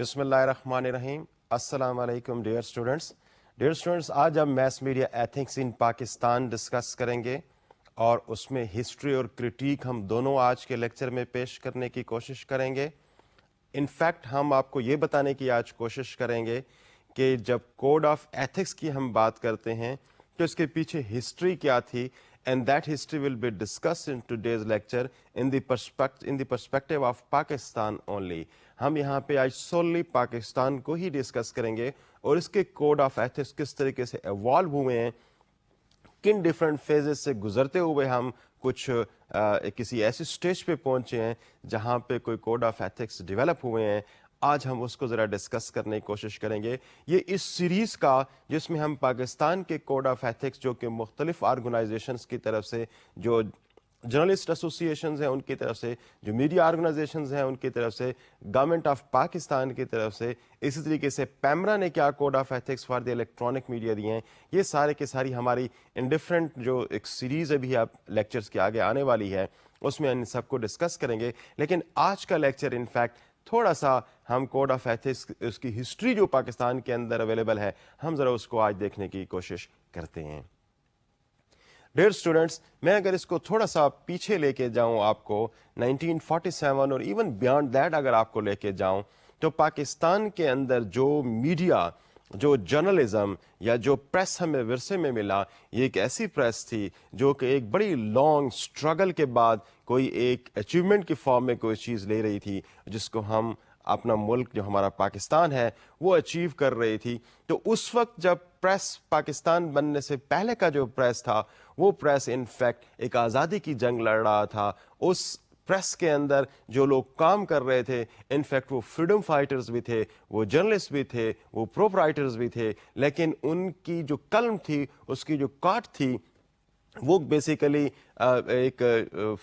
بسم اللہ الرحمن الرحیم. السلام علیکم ڈیئر اسٹوڈنٹس. آج ہم mass media ethics in Pakistan discuss کریں گے اور اس میں ہسٹری اور کرٹیک ہم دونوں آج کے لیکچر میں پیش کرنے کی کوشش کریں گے. انفیکٹ ہم آپ کو یہ بتانے کی آج کوشش کریں گے کہ جب کوڈ آف ایتھکس کی ہم بات کرتے ہیں تو اس کے پیچھے ہسٹری کیا تھی, and that history will be discussed in today's lecture in the perspective of Pakistan only. ہم یہاں پہ آج سوللی پاکستان کو ہی ڈسکس کریں گے اور اس کے کوڈ آف ایتھکس کس طریقے سے ایوالو ہوئے ہیں, کن ڈفرینٹ فیزز سے گزرتے ہوئے ہم کچھ کسی ایسی سٹیج پہ پہنچے ہیں جہاں پہ کوئی کوڈ آف ایتھکس ڈیولپ ہوئے ہیں. آج ہم اس کو ذرا ڈسکس کرنے کی کوشش کریں گے. یہ اس سیریز کا جس میں ہم پاکستان کے کوڈ آف ایتھکس جو کہ مختلف آرگنائزیشنز کی طرف سے, جو جرنلسٹ ایسوسیشنز ہیں ان کی طرف سے, جو میڈیا آرگنائزیشنز ہیں ان کی طرف سے, گورنمنٹ آف پاکستان کی طرف سے, اسی طریقے سے پیمرا نے کیا code of ethics for the electronic media دیے ہیں, یہ سارے کے ساری ہماری ان ڈفرینٹ جو ایک سیریز ابھی آپ لیکچرز کے آگے آنے والی ہے اس میں ان سب کو ڈسکس کریں گے. لیکن آج کا لیکچر انفیکٹ تھوڑا سا ہم کوڈ آف ایتھکس اس کی ہسٹری جو پاکستان کے اندر اویلیبل ہے ہم ذرا اس کو آج دیکھنے کی کوشش کرتے ہیں. ڈیئر اسٹوڈنٹس, میں اگر اس کو تھوڑا سا پیچھے لے کے جاؤں آپ کو 1947 اور ایون بیانڈ دیٹ اگر آپ کو لے کے جاؤں تو پاکستان کے اندر جو میڈیا, جو جرنلزم یا جو پریس ہمیں ورثے میں ملا, یہ ایک ایسی پریس تھی جو کہ ایک بڑی لانگ سٹرگل کے بعد کوئی ایک اچیومنٹ کی فارم میں کوئی چیز لے رہی تھی جس کو ہم اپنا ملک جو ہمارا پاکستان ہے وہ اچیو کر رہی تھی. تو اس وقت جب پریس پاکستان بننے سے پہلے کا جو پریس تھا وہ پریس انفیکٹ ایک آزادی کی جنگ لڑ رہا تھا. اس پریس کے اندر جو لوگ کام کر رہے تھے انفیکٹ وہ فریڈم فائٹرز بھی تھے, وہ جرنلسٹ بھی تھے, وہ پروپرائٹرز بھی تھے, لیکن ان کی جو قلم تھی, اس کی جو کاٹ تھی, وہ بیسیکلی ایک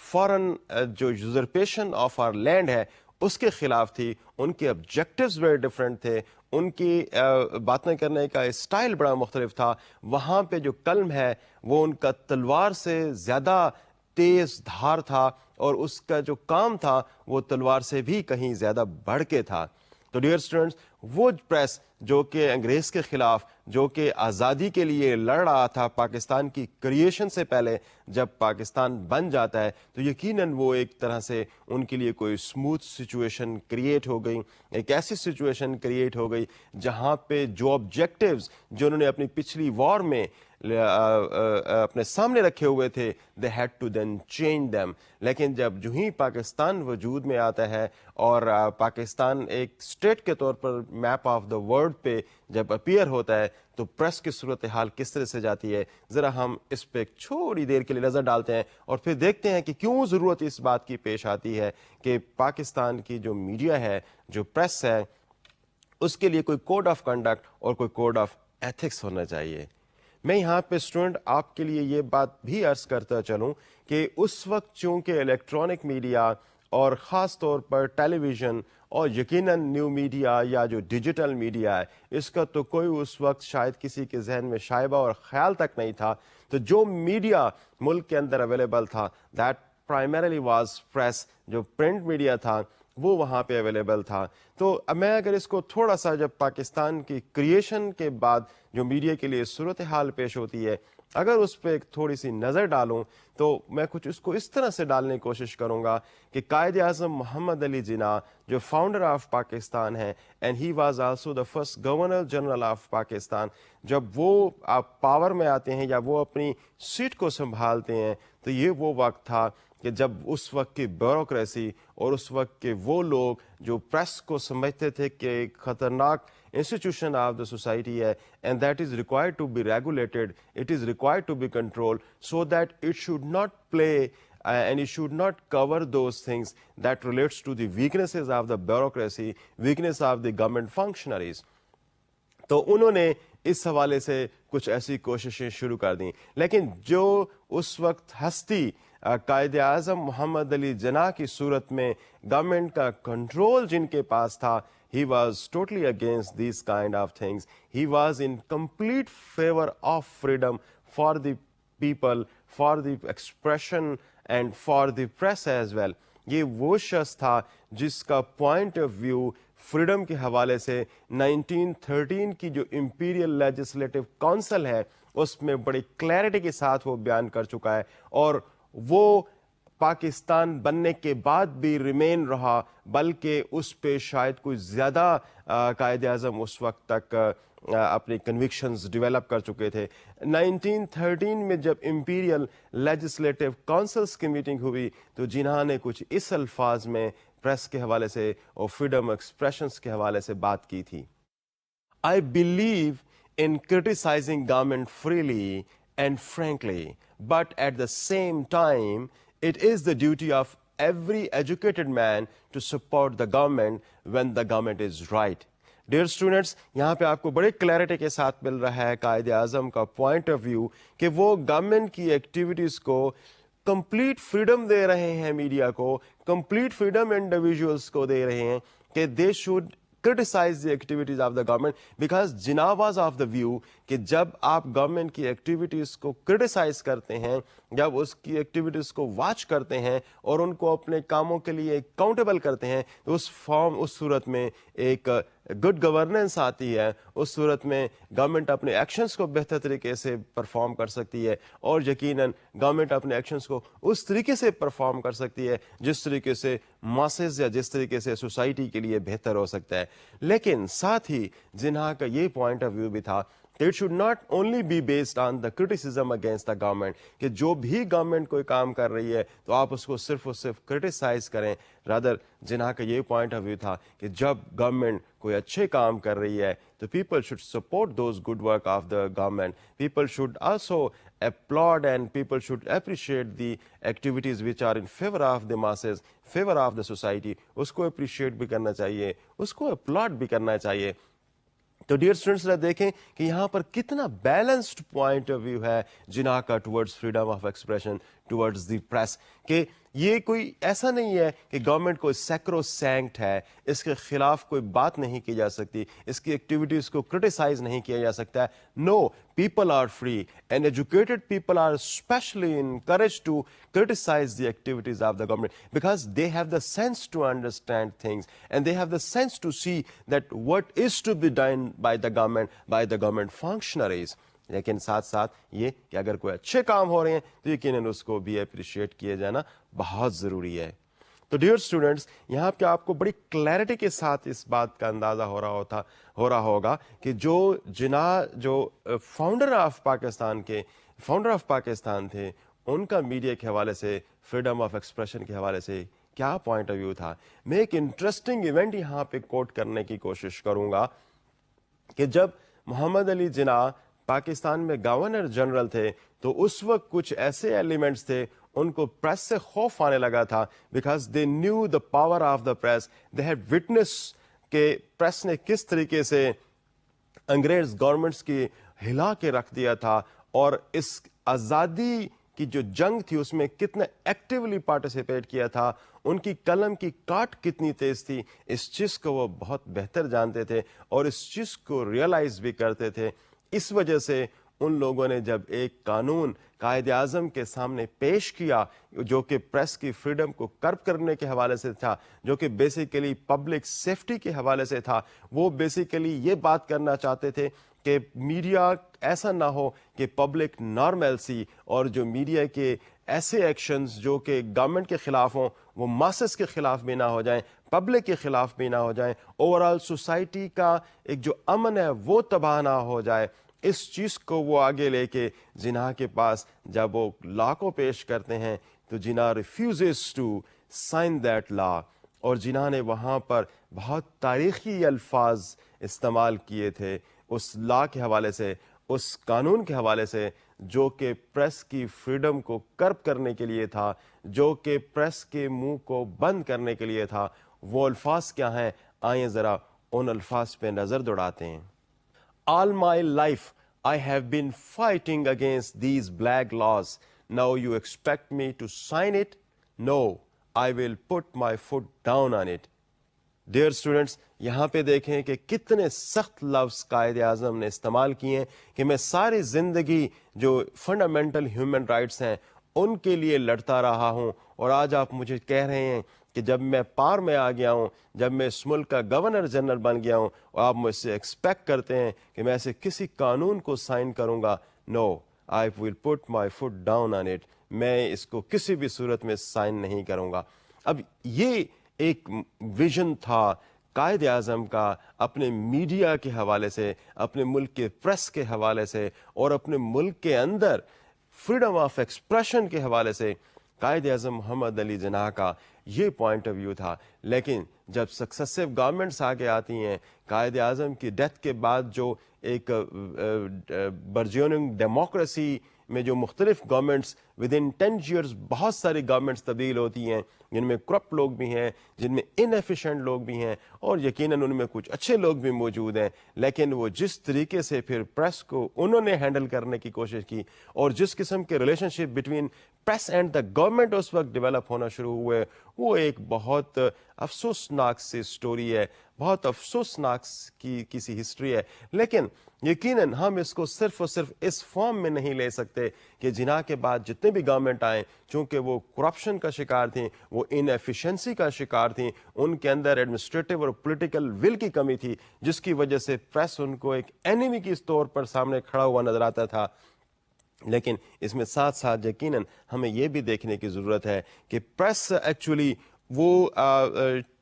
فارن جو یوزرپیشن آف آر لینڈ ہے اس کے خلاف تھی. ان کے آبجیکٹیوز ویری ڈفرینٹ تھے, ان کی باتیں کرنے کا اسٹائل بڑا مختلف تھا. وہاں پہ جو قلم ہے وہ ان کا تلوار سے زیادہ تیز دھار تھا اور اس کا جو کام تھا وہ تلوار سے بھی کہیں زیادہ بڑھ کے تھا. تو ڈیئر اسٹوڈنٹس, وہ پریس جو کہ انگریز کے خلاف, جو کہ آزادی کے لیے لڑ رہا تھا پاکستان کی کریشن سے پہلے, جب پاکستان بن جاتا ہے تو یقیناً وہ ایک طرح سے ان کے لیے کوئی اسموتھ سچویشن کریٹ ہو گئی, ایک ایسی سچویشن کریٹ ہو گئی جہاں پہ جو آبجیکٹیوز جو انہوں نے اپنی پچھلی وار میں اپنے سامنے رکھے ہوئے تھے they had to then change them. لیکن جب جو ہی پاکستان وجود میں آتا ہے اور پاکستان ایک اسٹیٹ کے طور پر میپ آف دا ورلڈ پہ جب اپیئر ہوتا ہے تو پریس کی صورتحال کس طرح سے جاتی ہے, ذرا ہم اس پہ چھوڑی دیر کے لیے نظر ڈالتے ہیں اور پھر دیکھتے ہیں کہ کیوں ضرورت اس بات کی پیش آتی ہے کہ پاکستان کی جو میڈیا ہے, جو پریس ہے, اس کے لیے کوئی کوڈ آف کنڈکٹ اور کوئی کوڈ آف ایتھکس ہونا چاہیے. میں یہاں پہ اسٹوڈنٹ آپ کے لیے یہ بات بھی عرض کرتا چلوں کہ اس وقت چونکہ الیکٹرانک میڈیا اور خاص طور پر ٹیلی ویژن اور یقیناً نیو میڈیا یا جو ڈیجیٹل میڈیا ہے اس کا تو کوئی اس وقت شاید کسی کے ذہن میں شائبہ اور خیال تک نہیں تھا. تو جو میڈیا ملک کے اندر اویلیبل تھا دیٹ پرائمریلی واز پریس, جو پرنٹ میڈیا تھا وہ وہاں پہ اویلیبل تھا. تو میں اگر اس کو تھوڑا سا جب پاکستان کی کریشن کے بعد جو میڈیا کے لیے صورتحال پیش ہوتی ہے اگر اس پہ ایک تھوڑی سی نظر ڈالوں تو میں کچھ اس کو اس طرح سے ڈالنے کی کوشش کروں گا کہ قائد اعظم محمد علی جناح جو فاؤنڈر آف پاکستان ہیں and he was also the first governor general of Pakistan, جب وہ پاور میں آتے ہیں یا وہ اپنی سیٹ کو سنبھالتے ہیں تو یہ وہ وقت تھا کہ جب اس وقت کی بیوروکریسی اور اس وقت کے وہ لوگ جو پریس کو سمجھتے تھے کہ ایک خطرناک انسٹیٹیوشن آف دا سوسائٹی ہے and that is required to be regulated, it is required to be control so that it should not play and it should not cover those things that relates to the weaknesses of the bureaucracy, weakness of the government functionaries. تو انہوں نے اس حوالے سے کچھ ایسی کوششیں شروع کر دیں. لیکن جو اس وقت ہستی قائد اعظم محمد علی جناح کی صورت میں گورنمنٹ کا کنٹرول جن کے پاس تھا, he was totally against these kind of things. He was in complete favor of freedom for the people, for the expression and for the press as well. یہ وہ شخص تھا جس کا پوائنٹ آف ویو فریڈم کے حوالے سے 1913 کی جو امپیریل لیجسلیٹو کونسل ہے اس میں بڑی کلیئرٹی کے ساتھ وہ بیان کر چکا ہے، اور وہ پاکستان بننے کے بعد بھی ریمین رہا، بلکہ اس پہ شاید کوئی زیادہ قائد اعظم اس وقت تک اپنی کنوکشنز ڈیولپ کر چکے تھے۔ 1913 میں جب امپیریل لیجسلیٹو کونسلز کی میٹنگ ہوئی تو جناح نے کچھ اس الفاظ میں پریس کے حوالے سے اور فریڈم ایکسپریشنز کے حوالے سے بات کی تھی: I believe in criticizing government freely and frankly, but at the same time, it is the duty of every educated man to support the government when the government is right. Dear students, یہاں پہ آپ کو بڑے clarity کے ساتھ مل رہا ہے قائد اعظم کا پوائنٹ آف ویو کہ وہ گورنمنٹ کی ایکٹیویٹیز کو کمپلیٹ فریڈم دے رہے ہیں، میڈیا کو کمپلیٹ فریڈم انڈیویجولس کو دے رہے ہیں کہ they should criticize the activities of the government, because Jinnah was of the view کہ جب آپ گورنمنٹ کی ایکٹیویٹیز کو کرٹیسائز کرتے ہیں، جب اس کی ایکٹیویٹیز کو واچ کرتے ہیں اور ان کو اپنے کاموں کے لیے اکاؤنٹیبل کرتے ہیں تو اس صورت میں ایک گڈ گورننس آتی ہے، اس صورت میں گورنمنٹ اپنے ایکشنز کو بہتر طریقے سے پرفارم کر سکتی ہے، اور یقیناً گورنمنٹ اپنے ایکشنز کو اس طریقے سے پرفارم کر سکتی ہے جس طریقے سے ماسز یا جس طریقے سے سوسائٹی کے لیے بہتر ہو سکتا ہے۔ لیکن ساتھ ہی جناح کا یہ پوائنٹ آف ویو بھی تھا کہ it should not only be based on the criticism against the government, کہ جو بھی گورنمنٹ کوئی کام کر رہی ہے تو آپ اس کو صرف اور صرف کرٹیسائز کریں، رادر جناح کا یہ پوائنٹ آف ویو تھا کہ جب گورنمنٹ کوئی اچھے کام کر رہی ہے تو people should support those good work of the government, people should also applaud and people should appreciate the activities which are in favor of the masses, favor of the society، اس کو appreciate بھی کرنا چاہیے، اس کو applaud بھی کرنا چاہیے۔ تو dear students دیکھیں کہ یہاں پر کتنا بیلنسڈ پوائنٹ آف ویو ہے جناح کا towards freedom of expression, towards the press, کہ یہ کوئی ایسا نہیں ہے کہ گورنمنٹ کوئی سیکرو سینکٹ ہے، اس کے خلاف کوئی بات نہیں کی جا سکتی، اس کی ایکٹیویٹیز کو کرٹیسائز نہیں کیا جا سکتا ہے۔ No, people are free and educated people are especially encouraged to criticize the activities of the government because they have the sense to understand things and they have the sense to see that what is to be done by the government functionaries۔ لیکن ساتھ ساتھ یہ کہ اگر کوئی اچھے کام ہو رہے ہیں تو یقیناً اس کو بھی اپریشیٹ کیا جانا بہت ضروری ہے۔ تو ڈیئر اسٹوڈینٹس، یہاں پہ آپ کو بڑی کلیئرٹی کے ساتھ اس بات کا اندازہ ہو رہا ہوگا کہ جو جناح جو فاؤنڈر آف پاکستان تھے، ان کا میڈیا کے حوالے سے، فریڈم آف ایکسپریشن کے حوالے سے کیا پوائنٹ آف ویو تھا۔ میں ایک انٹرسٹنگ ایونٹ یہاں پہ کوٹ کرنے کی کوشش کروں گا کہ جب محمد علی جناح پاکستان میں گورنر جنرل تھے تو اس وقت کچھ ایسے ایلیمنٹس تھے، ان کو پریس سے خوف آنے لگا تھا، because they knew the power of the press, they had witness کہ پریس نے کس طریقے سے انگریز گورنمنٹس کی ہلا کے رکھ دیا تھا، اور اس آزادی کی جو جنگ تھی اس میں کتنا ایکٹیولی پارٹیسپیٹ کیا تھا، ان کی قلم کی کاٹ کتنی تیز تھی، اس چیز کو وہ بہت بہتر جانتے تھے اور اس چیز کو ریئلائز بھی کرتے تھے۔ اس وجہ سے ان لوگوں نے جب ایک قانون قائد اعظم کے سامنے پیش کیا جو کہ پریس کی فریڈم کو کرب کرنے کے حوالے سے تھا، جو کہ بیسیکلی پبلک سیفٹی کے حوالے سے تھا، وہ بیسیکلی یہ بات کرنا چاہتے تھے کہ میڈیا ایسا نہ ہو کہ پبلک نارملسی اور جو میڈیا کے ایسے ایکشنز جو کہ گورنمنٹ کے خلاف ہوں وہ ماسس کے خلاف بھی نہ ہو جائیں، پبلک کے خلاف بھی نہ ہو جائیں، اوورآل سوسائٹی کا ایک جو امن ہے وہ تباہ نہ ہو جائے۔ اس چیز کو وہ آگے لے کے جناح کے پاس جب وہ لا کو پیش کرتے ہیں تو جناح ریفیوزز ٹو سائن دیٹ لا، اور جناح نے وہاں پر بہت تاریخی الفاظ استعمال کیے تھے اس لا کے حوالے سے، اس قانون کے حوالے سے جو کہ پریس کی فریڈم کو کرب کرنے کے لیے تھا، جو کہ پریس کے منہ کو بند کرنے کے لیے تھا۔ وہ الفاظ کیا ہیں؟ آئیں ذرا ان الفاظ پہ نظر دوڑاتے ہیں۔ All my life I have been fighting against these black laws. Now you expect me to sign it? No, I will put my foot down on it. Dear students, یہاں پہ دیکھیں کہ کتنے سخت لفظ قائد اعظم نے استعمال کیے ہیں کہ میں ساری زندگی جو فنڈامنٹل ہیومن رائٹس ہیں ان کے لیے لڑتا رہا ہوں، اور آج آپ مجھے کہہ رہے ہیں کہ جب میں پار میں آ گیا ہوں, جب میں اس ملک کا گورنر جنرل بن گیا ہوں, اور آپ مجھ سے ایکسپیکٹ کرتے ہیں کہ میں ایسے کسی قانون کو سائن کروں گا, نو, آئی ول پٹ مائی فٹ ڈاؤن آن اٹ, میں اس کو کسی بھی صورت میں سائن نہیں کروں گا. اب یہ ایک ویژن تھا قائد اعظم کا اپنے میڈیا کے حوالے سے, اپنے ملک کے پریس کے حوالے سے, اور اپنے ملک کے اندر فریڈم آف ایکسپریشن کے حوالے سے. قائد اعظم محمد علی جناح کا یہ پوائنٹ آف ویو تھا. لیکن جب سکسیسو گورنمنٹس آگے آتی ہیں, قائد اعظم کی ڈیتھ کے بعد جو ایک برجوننگ ڈیموکریسی میں جو مختلف گورنمنٹس ود ان 10 ایئرس بہت ساری گورنمنٹس تبدیل ہوتی ہیں, جن میں کرپٹ لوگ بھی ہیں, جن میں انیفیشینٹ لوگ بھی ہیں, اور یقیناً ان میں کچھ اچھے لوگ بھی موجود ہیں, لیکن وہ جس طریقے سے پھر پریس کو انہوں نے ہینڈل کرنے کی کوشش کی, اور جس قسم کے relationship between press and the government اس وقت ڈیولپ ہونا شروع ہوئے, وہ ایک بہت افسوسناک سی سٹوری ہے, بہت افسوسناک کسی ہسٹری ہے. لیکن یقیناً ہم اس کو صرف اور صرف اس فارم میں نہیں لے سکتے کہ جناح کے بعد جتنے بھی گورنمنٹ آئیں, چونکہ وہ کرپشن کا شکار تھیں, وہ انیفیشنسی کا شکار تھیں, ان کے اندر ایڈمنسٹریٹو اور پولیٹیکل ول کی کمی تھی, جس کی وجہ سے پریس ان کو ایک اینیمی کے طور پر سامنے کھڑا ہوا نظر آتا تھا. لیکن اس میں ساتھ ساتھ یقیناً ہمیں یہ بھی دیکھنے کی ضرورت ہے کہ پریس ایکچولی وہ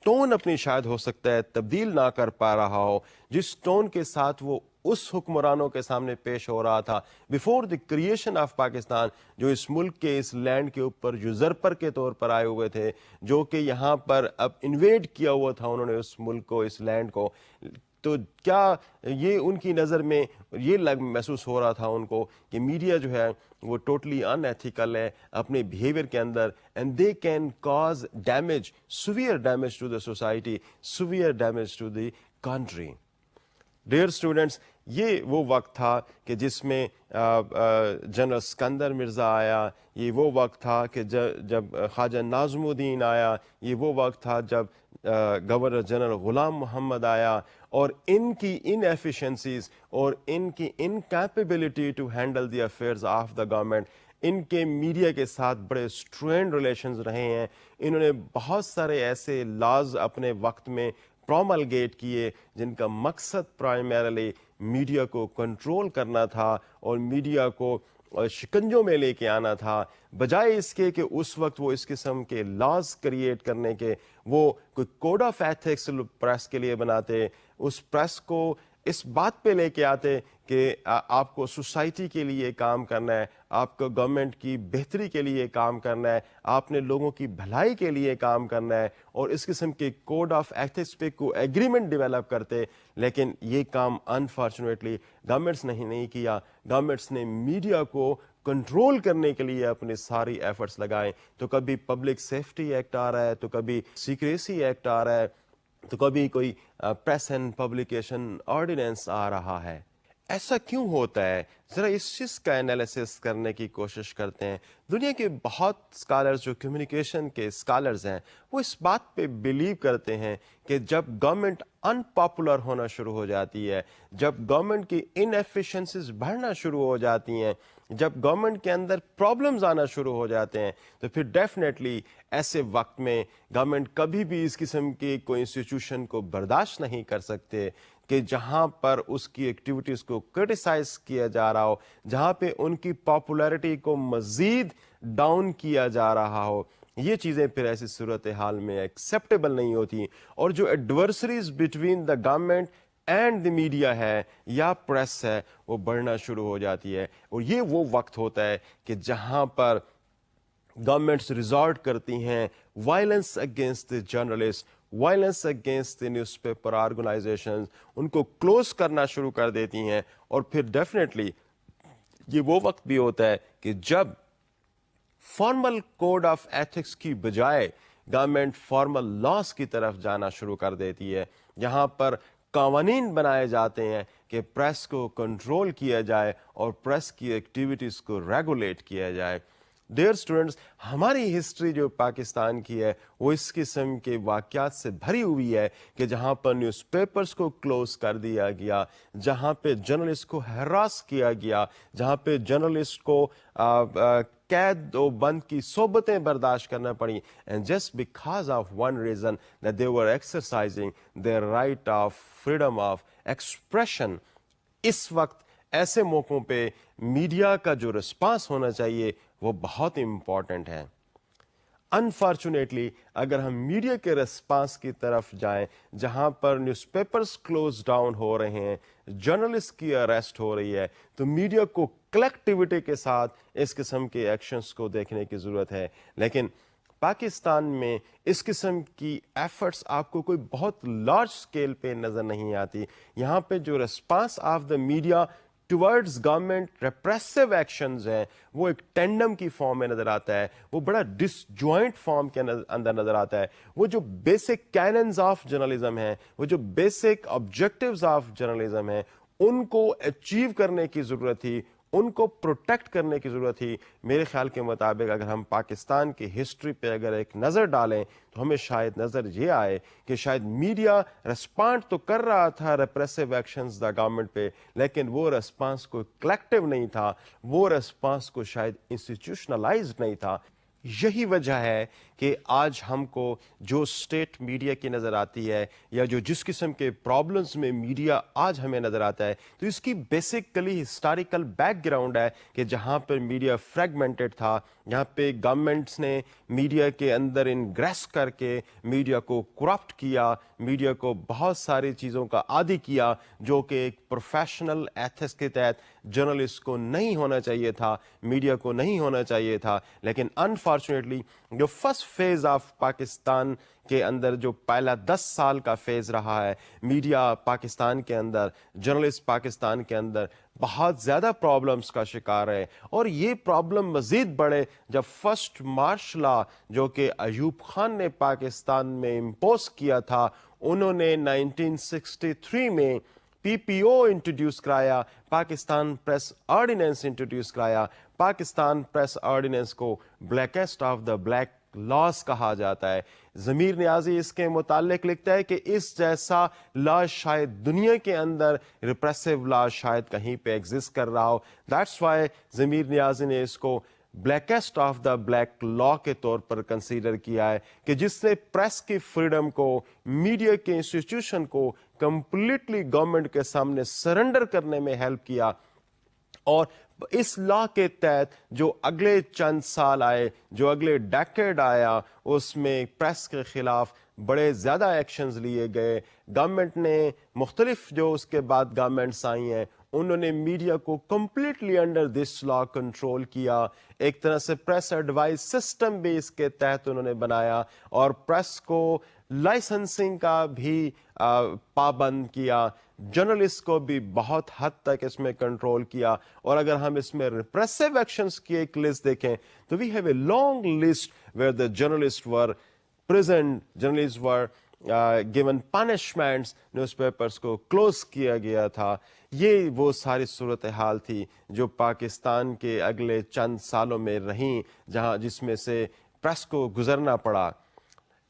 ٹون اپنی شاید ہو سکتا ہے تبدیل نہ کر پا رہا ہو, جس ٹون کے ساتھ وہ اس حکمرانوں کے سامنے پیش ہو رہا تھا before the creation of Pakistan, جو اس ملک کے اس لینڈ کے اوپر یوزرپر کے طور پر آئے ہوئے تھے, جو کہ یہاں پر اب انویڈ کیا ہوا تھا انہوں نے اس ملک کو, اس لینڈ کو. تو کیا یہ ان کی نظر میں یہ محسوس ہو رہا تھا ان کو کہ میڈیا جو ہے وہ ٹوٹلی ان ایتھیکل ہے اپنے بیہیویئر کے اندر, and they can cause damage, severe damage to the society, severe damage to the country. Dear students, یہ وہ وقت تھا کہ جس میں جنرل اسکندر مرزا آیا, یہ وہ وقت تھا کہ جب خواجہ ناظم الدین آیا, یہ وہ وقت تھا جب گورنر جنرل غلام محمد آیا, اور ان کی انیفیشنسیز اور ان کی incapability to handle the affairs of the government, ان کے میڈیا کے ساتھ بڑے اسٹرینڈ ریلیشنز رہے ہیں. انہوں نے بہت سارے ایسے لاز اپنے وقت میں پروملگیٹ کیے جن کا مقصد پرائمرلی میڈیا کو کنٹرول کرنا تھا اور میڈیا کو شکنجوں میں لے کے آنا تھا, بجائے اس کے کہ اس وقت وہ اس قسم کے لاز کریٹ کرنے کے وہ کوئی کوڈ آف ایتھکس پریس کے لیے بناتے, اس پریس کو اس بات پہ لے کے آتے کہ آپ کو سوسائٹی کے لیے کام کرنا ہے, آپ کو گورنمنٹ کی بہتری کے لیے کام کرنا ہے, آپ نے لوگوں کی بھلائی کے لیے کام کرنا ہے, اور اس قسم کے کوڈ آف ایتھکس پہ کو ایگریمنٹ ڈیولپ کرتے. لیکن یہ کام انفارچونیٹلی گورنمنٹس نے نہیں کیا. گورنمنٹس نے میڈیا کو کنٹرول کرنے کے لیے اپنے ساری ایفرٹس لگائیں. تو کبھی پبلک سیفٹی ایکٹ آ رہا ہے, تو کبھی سیکریسی ایکٹ آ رہا ہے, تو کبھی کوئی پریس اینڈ پبلیکیشن آرڈیننس آ رہا ہے. ایسا کیوں ہوتا ہے؟ ذرا اس چیز کا انالیسس کرنے کی کوشش کرتے ہیں. دنیا کے بہت اسکالرز جو کمیونیکیشن کے اسکالرز ہیں وہ اس بات پہ بلیو کرتے ہیں کہ جب گورنمنٹ ان پاپولر ہونا شروع ہو جاتی ہے, جب گورنمنٹ کی انیفیشنسیز بڑھنا شروع ہو جاتی ہیں, جب گورنمنٹ کے اندر پرابلمز آنا شروع ہو جاتے ہیں, تو پھر ڈیفینیٹلی ایسے وقت میں گورنمنٹ کبھی بھی اس قسم کی کوئی انسٹیٹیوشن کو برداشت نہیں کر سکتے کہ جہاں پر اس کی ایکٹیویٹیز کو کرٹیسائز کیا جا رہا ہو, جہاں پہ ان کی پاپولیرٹی کو مزید ڈاؤن کیا جا رہا ہو. یہ چیزیں پھر ایسی صورتحال میں ایکسیپٹیبل نہیں ہوتی, اور جو adversaries between the government and the media ہے یا پریس ہے وہ بڑھنا شروع ہو جاتی ہے. اور یہ وہ وقت ہوتا ہے کہ جہاں پر گورنمنٹس ریزارٹ کرتی ہیں violence against the journalist, violence against the newspaper organisations, ان کو کلوز کرنا شروع کر دیتی ہیں. اور پھر ڈیفینیٹلی یہ وہ وقت بھی ہوتا ہے کہ جب فارمل کوڈ آف ایتھکس کی بجائے گورنمنٹ فارمل لاس کی طرف جانا شروع کر دیتی ہے, جہاں پر قوانین بنائے جاتے ہیں کہ پریس کو کنٹرول کیا جائے اور پریس کی ایکٹیویٹیز کو ریگولیٹ کیا جائے. ڈیئر اسٹوڈنٹس, ہماری ہسٹری جو پاکستان کی ہے وہ اس قسم کے واقعات سے بھری ہوئی ہے کہ جہاں پر نیوز پیپرز کو کلوز کر دیا گیا, جہاں پہ جرنلسٹ کو ہراس کیا گیا, جہاں پہ جرنلسٹ کو قید و بند کی صحبتیں برداشت کرنا پڑی, and just because of one reason that they were exercising their right of freedom of expression. اس وقت ایسے موقعوں پہ میڈیا کا جو رسپانس ہونا چاہیے وہ بہت امپورٹنٹ ہے. انفارچونیٹلی اگر ہم میڈیا کے رسپانس کی طرف جائیں جہاں پر نیوز پیپرز کلوز ڈاؤن ہو رہے ہیں, جرنلسٹ کی اریسٹ ہو رہی ہے, تو میڈیا کو کلیکٹیوٹی کے ساتھ اس قسم کے ایکشنز کو دیکھنے کی ضرورت ہے. لیکن پاکستان میں اس قسم کی ایفرٹس آپ کو کوئی بہت لارج اسکیل پہ نظر نہیں آتی. یہاں پہ جو response of the media towards government repressive actions ہیں وہ ایک ٹینڈم کی فارم میں نظر آتا ہے, وہ بڑا ڈس جوائنٹ فارم کے اندر نظر آتا ہے. وہ جو بیسک کیننز آف جرنلزم ہیں, وہ جو بیسک آبجیکٹیوز آف جرنلزم ہیں, ان کو اچیو کرنے کی ضرورت تھی, ان کو پروٹیکٹ کرنے کی ضرورت تھی. میرے خیال کے مطابق اگر ہم پاکستان کی ہسٹری پہ اگر ایک نظر ڈالیں تو ہمیں شاید نظر یہ آئے کہ شاید میڈیا رسپانڈ تو کر رہا تھا ریپریسو ایکشنز دا گورنمنٹ پہ, لیکن وہ رسپانس کوئی کلیکٹیو نہیں تھا, وہ رسپانس کو شاید انسٹیٹیوشنلائزڈ نہیں تھا. یہی وجہ ہے کہ آج ہم کو جو اسٹیٹ میڈیا کی نظر آتی ہے یا جو جس قسم کے پرابلمس میں میڈیا آج ہمیں نظر آتا ہے, تو اس کی بیسیکلی ہسٹوریکل بیک گراؤنڈ ہے کہ جہاں پر میڈیا فریگمنٹڈ تھا, یہاں پہ گورنمنٹس نے میڈیا کے اندر انگریس کر کے میڈیا کو کرپٹ کیا, میڈیا کو بہت ساری چیزوں کا عادی کیا جو کہ ایک پروفیشنل ایتھکس کے تحت جرنلسٹ کو نہیں ہونا چاہیے تھا, میڈیا کو نہیں ہونا چاہیے تھا. لیکن انفارچونیٹلی جو فرسٹ فیز آف پاکستان کے اندر جو پہلا 10 سال کا فیز رہا ہے, میڈیا پاکستان کے اندر, جرنلسٹ پاکستان کے اندر بہت زیادہ پرابلمس کا شکار ہے. اور یہ پرابلم مزید بڑھے جب فرسٹ مارشل لا جو کہ ایوب خان نے پاکستان میں امپوز کیا تھا, انہوں نے 1963 میں پی پی او انٹروڈیوس کرایا, پاکستان پریس آرڈیننس انٹروڈیوس کرایا. پاکستان پریس آرڈیننس کو بلیکسٹ آف دا بلیک لاس کہا جاتا ہے. ضمیر نیازی اس کے متعلق لکھتا ہے کہ اس جیسا لا شاید دنیا کے اندر ریپریسو لا شاید کہیں پہ ایگزسٹ کر رہا ہو. دیٹس وائی ضمیر نیازی نے اس کو بلیکسٹ آف دا بلیک لا کے طور پر کنسیڈر کیا ہے کہ جس نے پریس کی فریڈم کو, میڈیا کے انسٹیٹیوشن کو کمپلیٹلی گورنمنٹ کے سامنے سرنڈر کرنے میں ہیلپ کیا. اور اس لا کے تحت جو اگلے چند سال آئے, جو اگلے ڈیکیڈ آیا, اس میں پریس کے خلاف بڑے زیادہ ایکشنز لیے گئے. گورنمنٹ نے مختلف جو اس کے بعد گورنمنٹس آئی ہیں انہوں نے میڈیا کو completely under this law control کیا. ایک طرح سے پریس ایڈوائز سسٹم بھی اس کے تحت انہوں نے بنایا اور پریس کو لائسنسنگ کا بھی پابند کیا, جرنلسٹ کو بھی بہت حد تک اس میں کنٹرول کیا. اور اگر ہم اس میں ریپریسو ایکشنز کی ایک لسٹ دیکھیں تو we have a long list where the journalist were present, journalist were given punishments, newspapers کو کلوز کیا گیا تھا. یہ وہ ساری صورتحال تھی جو پاکستان کے اگلے چند سالوں میں رہیں جس میں سے پریس کو گزرنا پڑا.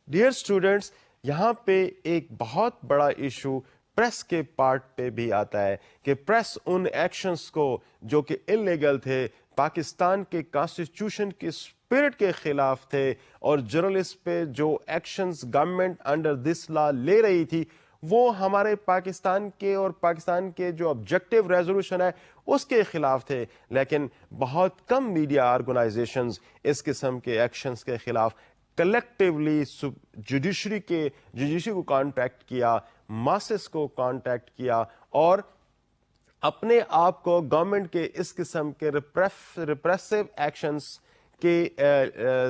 ڈیئر اسٹوڈینٹس, یہاں پہ ایک بہت بڑا ایشو پریس کے پارٹ پہ بھی آتا ہے کہ پریس ان ایکشنز کو جو کہ انلیگل تھے, پاکستان کے کانسٹیٹیوشن کی اسپرٹ کے خلاف تھے, اور جرنلسٹ پہ جو ایکشنز گورنمنٹ انڈر دس لا لے رہی تھی وہ ہمارے پاکستان کے اور پاکستان کے جو آبجیکٹیو ریزولوشن ہے اس کے خلاف تھے. لیکن بہت کم میڈیا آرگنائزیشنز اس قسم کے ایکشنز کے خلاف کلیکٹیولی جوڈیشری کو کانٹیکٹ کیا, ماسس کو کانٹیکٹ کیا اور اپنے آپ کو گورنمنٹ کے اس قسم کے ریپریسو ایکشنز کے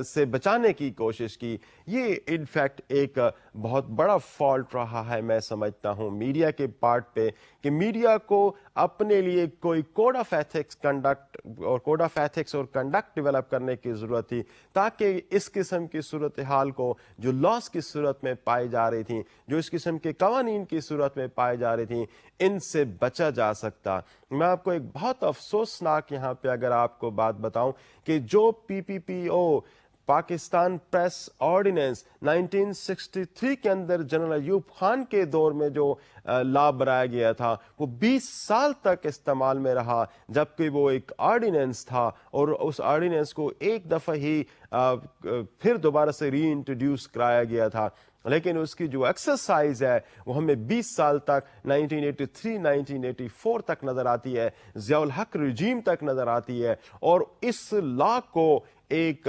سے بچانے کی کوشش کی. یہ انفیکٹ ایک بہت بڑا فالٹ رہا ہے میں سمجھتا ہوں میڈیا کے پارٹ پہ کہ میڈیا کو اپنے لیے کوئی کوڈ آف ایتھکس اور کنڈکٹ ڈیولپ کرنے کی ضرورت تھی تاکہ اس قسم کی صورتحال کو جو لاس کی صورت میں پائی جا رہی تھیں, جو اس قسم کے قوانین کی صورت میں پائی جا رہی تھیں, ان سے بچا جا سکتا. میں آپ کو ایک بہت افسوسناک یہاں پہ اگر آپ کو بات بتاؤں کہ جو پی پی او پاکستان پریس آرڈیننس 1963 کے اندر جنرل ایوب خان کے دور میں جو لا بنایا گیا تھا وہ 20 سال تک استعمال میں رہا، جبکہ وہ ایک آرڈیننس تھا اور اس آرڈیننس کو ایک دفعہ ہی پھر دوبارہ سے ری انٹروڈیوس کرایا گیا تھا، لیکن اس کی جو ایکسرسائز ہے وہ ہمیں 20 سال تک 1983 1984 تک نظر آتی ہے، ضیاء الحق رجیم تک نظر آتی ہے، اور اس لا کو ایک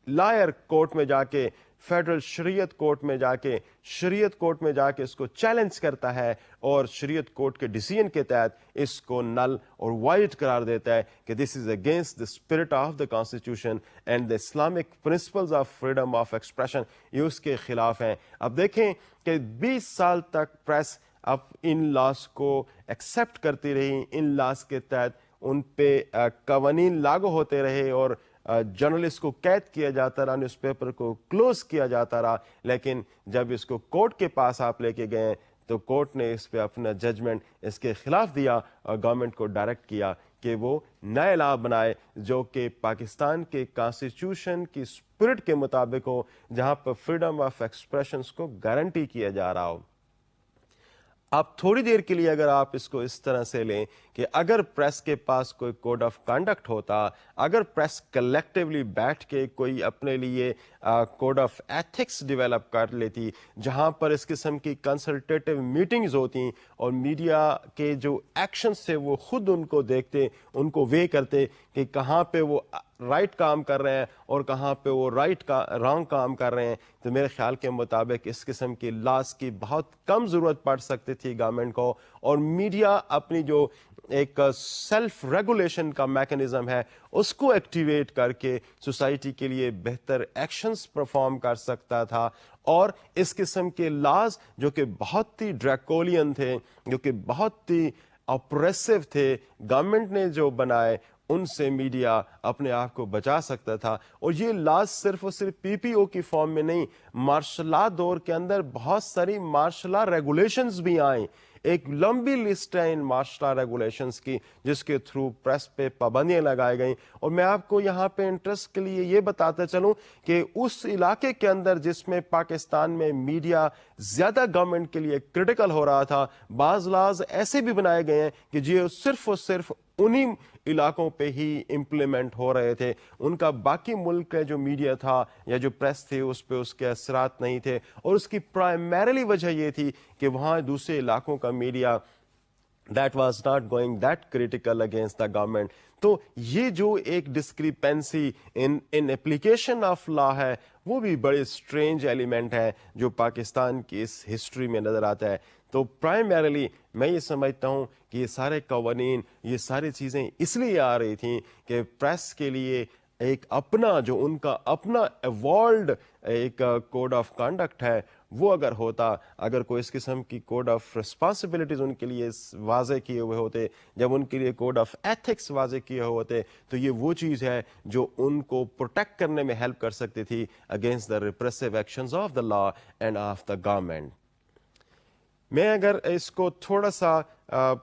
لائر کورٹ میں جا کے، فیڈرل شریعت کورٹ میں جا کے اس کو چیلنج کرتا ہے اور شریعت کورٹ کے ڈیسیژن کے تحت اس کو نل اور وائڈ قرار دیتا ہے کہ this is against the spirit of the constitution and the Islamic principles of freedom of expression, یہ اس کے خلاف ہیں۔ اب دیکھیں کہ 20 سال تک پریس اب ان لاس کو ایکسیپٹ کرتی رہی، ان لاس کے تحت ان پہ قوانین لاگو ہوتے رہے اور جرنلسٹ کو قید کیا جاتا رہا، نیوز پیپر کو کلوز کیا جاتا رہا، لیکن جب اس کو کورٹ کے پاس آپ لے کے گئے تو کورٹ نے اس پہ اپنا ججمنٹ اس کے خلاف دیا اور گورنمنٹ کو ڈائریکٹ کیا کہ وہ نئے لا بنائے جو کہ پاکستان کے کانسٹیٹیوشن کی اسپرٹ کے مطابق ہو، جہاں پر فریڈم آف ایکسپریشنس کو گارنٹی کیا جا رہا ہو۔ آپ تھوڑی دیر کے لیے اگر آپ اس کو اس طرح سے لیں کہ اگر پریس کے پاس کوئی کوڈ آف کنڈکٹ ہوتا، اگر پریس کلیکٹیولی بیٹھ کے کوئی اپنے لیے کوڈ آف ایتھکس ڈیولپ کر لیتی، جہاں پر اس قسم کی کنسلٹیٹیو میٹنگز ہوتی اور میڈیا کے جو ایکشنز تھے وہ خود ان کو دیکھتے، ان کو وے کرتے کہ کہاں پہ وہ رائٹ کام کر رہے ہیں اور کہاں پہ وہ رانگ کام کر رہے ہیں، تو میرے خیال کے مطابق اس قسم کی لاس کی بہت کم ضرورت پڑ سکتی تھی گورنمنٹ کو، اور میڈیا اپنی جو ایک سیلف ریگولیشن کا میکنزم ہے اس کو ایکٹیویٹ کر کے سوسائٹی کے لیے بہتر ایکشنز پرفارم کر سکتا تھا، اور اس قسم کے لاز جو کہ بہت ہی ڈریکولین تھے، جو کہ بہت ہی اپریسو تھے، گورنمنٹ نے جو بنائے ان سے میڈیا اپنے آپ کو بچا سکتا تھا۔ اور یہ لاز صرف اور صرف پی پی او کی فارم میں نہیں، مارشل لا دور کے اندر بہت ساری مارشل لا ریگولیشنز بھی آئیں، ایک لمبی لسٹ ہے ان مارشل لا ریگولیشنز کی جس کے تھرو پریس پہ پابندیاں لگائی گئیں۔ اور میں آپ کو یہاں پہ انٹرسٹ کے لیے یہ بتاتا چلوں کہ اس علاقے کے اندر جس میں پاکستان میں میڈیا زیادہ گورنمنٹ کے لیے کرٹیکل ہو رہا تھا، بعض لاز ایسے بھی بنائے گئے ہیں کہ جو صرف اور صرف انہی علاقوں پہ ہی امپلیمنٹ ہو رہے تھے، ان کا باقی ملک کا جو میڈیا تھا یا جو پریس تھی اس پہ اس کے اثرات نہیں تھے، اور اس کی پرائمریلی وجہ یہ تھی کہ وہاں دوسرے علاقوں کا media that was not going that critical against the government۔ تو یہ جو ایک discrepancy in application of law ہے وہ بھی بڑے اسٹرینج ایلیمنٹ ہے جو پاکستان کی اس ہسٹری میں نظر آتا ہے۔ تو پرائمریلی میں یہ سمجھتا ہوں کہ یہ سارے قوانین، یہ ساری چیزیں اس لیے آ رہی تھیں کہ پریس کے لیے ایک اپنا جو ان کا اپنا ایوالوڈ ایک کوڈ آف کنڈکٹ ہے وہ اگر ہوتا، اگر کوئی اس قسم کی کوڈ آف ریسپانسبلٹیز ان کے لیے واضح کیے ہوئے ہوتے، جب ان کے لیے کوڈ آف ایتھکس واضح کیے ہوئے ہوتے، تو یہ وہ چیز ہے جو ان کو پروٹیکٹ کرنے میں ہیلپ کر سکتی تھی against the repressive actions of the law and of the government. میں اگر اس کو تھوڑا سا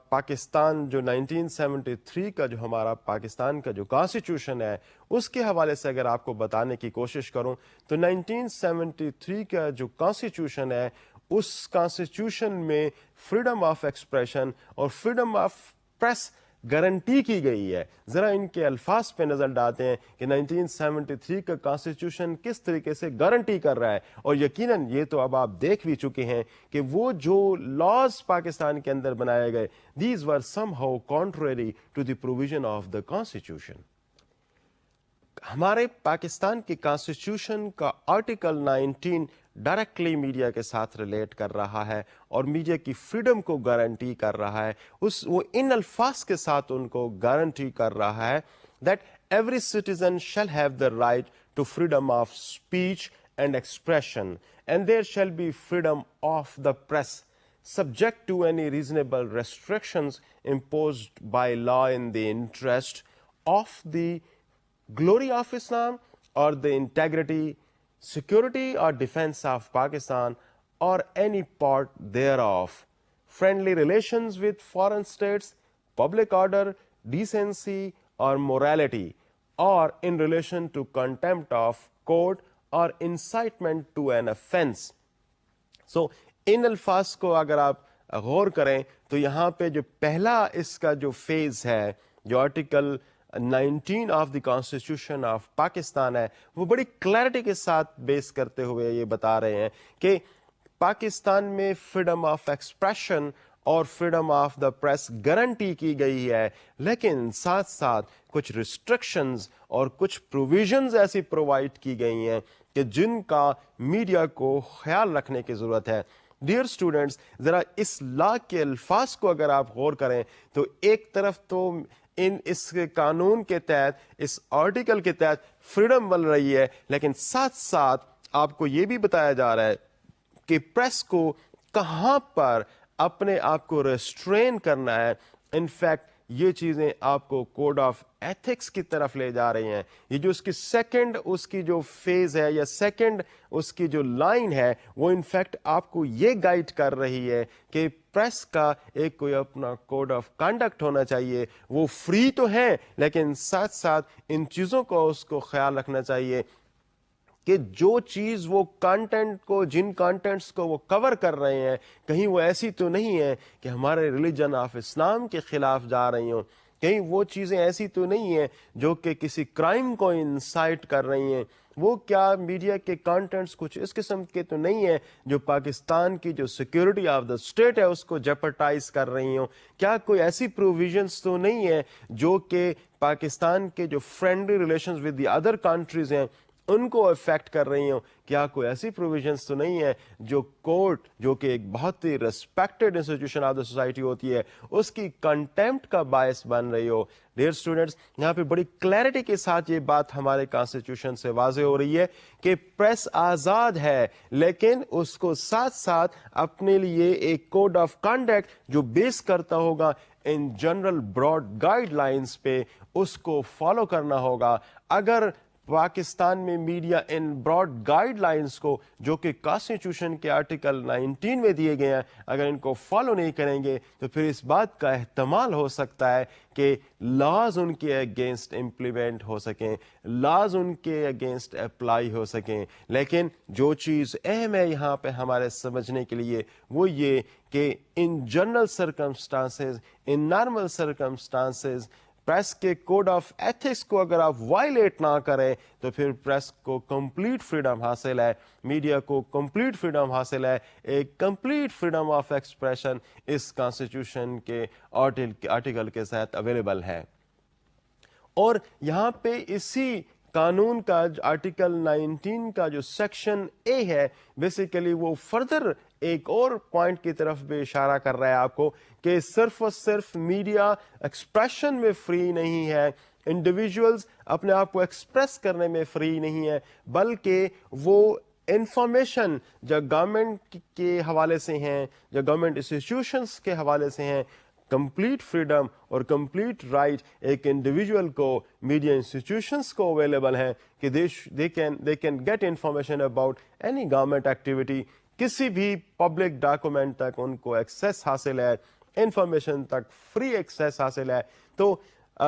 پاکستان جو 1973 کا جو ہمارا پاکستان کا جو کانسٹیٹیوشن ہے اس کے حوالے سے اگر آپ کو بتانے کی کوشش کروں تو 1973 کا جو کانسٹیٹیوشن ہے اس کانسٹیٹیوشن میں فریڈم آف ایکسپریشن اور فریڈم آف پریس گارنٹی کی گئی ہے۔ ذرا ان کے الفاظ پہ نظر ڈالتے ہیں کہ 1973 کا کانسٹیٹیوشن کس طریقے سے گارنٹی کر رہا ہے، اور یقیناً یہ تو اب آپ دیکھ بھی چکے ہیں کہ وہ جو لاز پاکستان کے اندر بنائے گئے these were somehow contrary to the provision of the constitution. ہمارے پاکستان کی کانسٹیٹیوشن کا آرٹیکل 19 ڈائریکٹلی میڈیا کے ساتھ ریلیٹ کر رہا ہے اور میڈیا کی فریڈم کو گارنٹی کر رہا ہے، وہ ان الفاظ کے ساتھ ان کو گارنٹی کر رہا ہے that every citizen shall have the right to freedom of speech and expression and there shall be freedom of the press subject to any reasonable restrictions imposed by law in the interest of the glory of Islam or the integrity, security or defense of Pakistan or any part thereof, friendly relations with foreign states, public order, decency or morality, or in relation to contempt of court or incitement to an offense. So ان الفاظ کو اگر آپ غور کریں تو یہاں پہ جو پہلا اس کا جو فیز ہے جو article 19 of the constitution of Pakistan ہے وہ بڑی کلیئرٹی کے ساتھ بیس کرتے ہوئے یہ بتا رہے ہیں کہ پاکستان میں فریڈم آف ایکسپریشن اور freedom of the press guarantee کی گئی ہے، لیکن ساتھ ساتھ کچھ ریسٹرکشنز اور کچھ پروویژنز ایسی پرووائڈ کی گئی ہیں کہ جن کا میڈیا کو خیال رکھنے کی ضرورت ہے. ڈیئر اسٹوڈینٹس، ذرا اس لا کے الفاظ کو اگر آپ غور کریں تو ایک طرف تو اس قانون کے تحت، اس آرٹیکل کے تحت فریڈم مل رہی ہے، لیکن ساتھ ساتھ آپ کو یہ بھی بتایا جا رہا ہے کہ پریس کو کہاں پر اپنے آپ کو ریسٹرین کرنا ہے. انفیکٹ یہ چیزیں آپ کو کوڈ آف ایتھکس کی طرف لے جا رہی ہیں. یہ جو اس کی سیکنڈ اس کی جو فیز ہے یا سیکنڈ اس کی جو لائن ہے وہ انفیکٹ آپ کو یہ گائیڈ کر رہی ہے کہ پریس کا ایک کوئی اپنا کوڈ آف کنڈکٹ ہونا چاہیے. وہ فری تو ہیں لیکن ساتھ ساتھ ان چیزوں کو اس کو خیال رکھنا چاہیے کہ جو چیز وہ کانٹینٹ کو، جن کانٹینٹس کو وہ کور کر رہے ہیں، کہیں وہ ایسی تو نہیں ہے کہ ہمارے ریلیجن آف اسلام کے خلاف جا رہی ہوں، کہیں وہ چیزیں ایسی تو نہیں ہیں جو کہ کسی کرائم کو انسائٹ کر رہی ہیں. وہ کیا میڈیا کے کانٹینٹس کچھ اس قسم کے تو نہیں ہیں جو پاکستان کی جو سیکورٹی آف دا اسٹیٹ ہے اس کو جیپرٹائز کر رہی ہوں. کیا کوئی ایسی پروویژنس تو نہیں ہے جو کہ پاکستان کے جو friendly relations with the other countries ہیں ان کو افیکٹ کر رہی ہوں. کیا کوئی ایسی پروویژنس تو نہیں ہے جو کورٹ، جو کہ ایک بہت ہی respected institution of the society ہوتی ہے، اس کی کنٹیمپٹ کا باعث بن رہی ہو. ڈیئر اسٹوڈینٹس، یہاں پہ بڑی کلیئرٹی کے ساتھ یہ بات ہمارے کانسٹیٹیوشن سے واضح ہو رہی ہے کہ پریس آزاد ہے، لیکن اس کو ساتھ ساتھ اپنے لیے ایک کوڈ آف کنڈکٹ جو بیس کرتا ہوگا ان جنرل براڈ گائیڈ لائنس پہ، اس کو فالو کرنا ہوگا. اگر پاکستان میں میڈیا ان براڈ گائیڈ لائنس کو جو کہ کانسٹیٹیوشن کے آرٹیکل 19 میں دیے گئے ہیں، اگر ان کو فالو نہیں کریں گے تو پھر اس بات کا احتمال ہو سکتا ہے کہ لاز ان کے اگینسٹ امپلیمنٹ ہو سکیں، لاز ان کے اگینسٹ اپلائی ہو سکیں. لیکن جو چیز اہم ہے یہاں پہ ہمارے سمجھنے کے لیے وہ یہ کہ in general circumstances, in normal circumstances, press کے کوڈ آف ایتھکس کو اگر آپ وائلیٹ نہ کریں تو پھر پریس کو کمپلیٹ فریڈم حاصل ہے، میڈیا کو کمپلیٹ فریڈم حاصل ہے. ایک کمپلیٹ فریڈم آف ایکسپریشن اس کانسٹیٹیوشن کے آرٹیکل کے تحت اویلیبل ہے. اور یہاں پہ اسی قانون کا آرٹیکل 19 کا جو سیکشن اے ہے بیسیکلی وہ فردر ایک اور پوائنٹ کی طرف بھی اشارہ کر رہا ہے آپ کو کہ صرف اور صرف میڈیا ایکسپریشن میں فری نہیں ہے، انڈیویجولز اپنے آپ کو ایکسپریس کرنے میں فری نہیں ہے، بلکہ وہ انفارمیشن جو گورنمنٹ کے حوالے سے ہیں، جو گورنمنٹ انسٹیٹیوشنس کے حوالے سے ہیں، کمپلیٹ فریڈم اور کمپلیٹ رائٹ ایک انڈیویجول کو میڈیا انسٹیٹیوشنس کو اویلیبل ہیں کہ they can get information about any government activity. کسی بھی پبلک ڈاکومنٹ تک ان کو ایکسیس حاصل ہے، انفارمیشن تک فری ایکسیس حاصل ہے. تو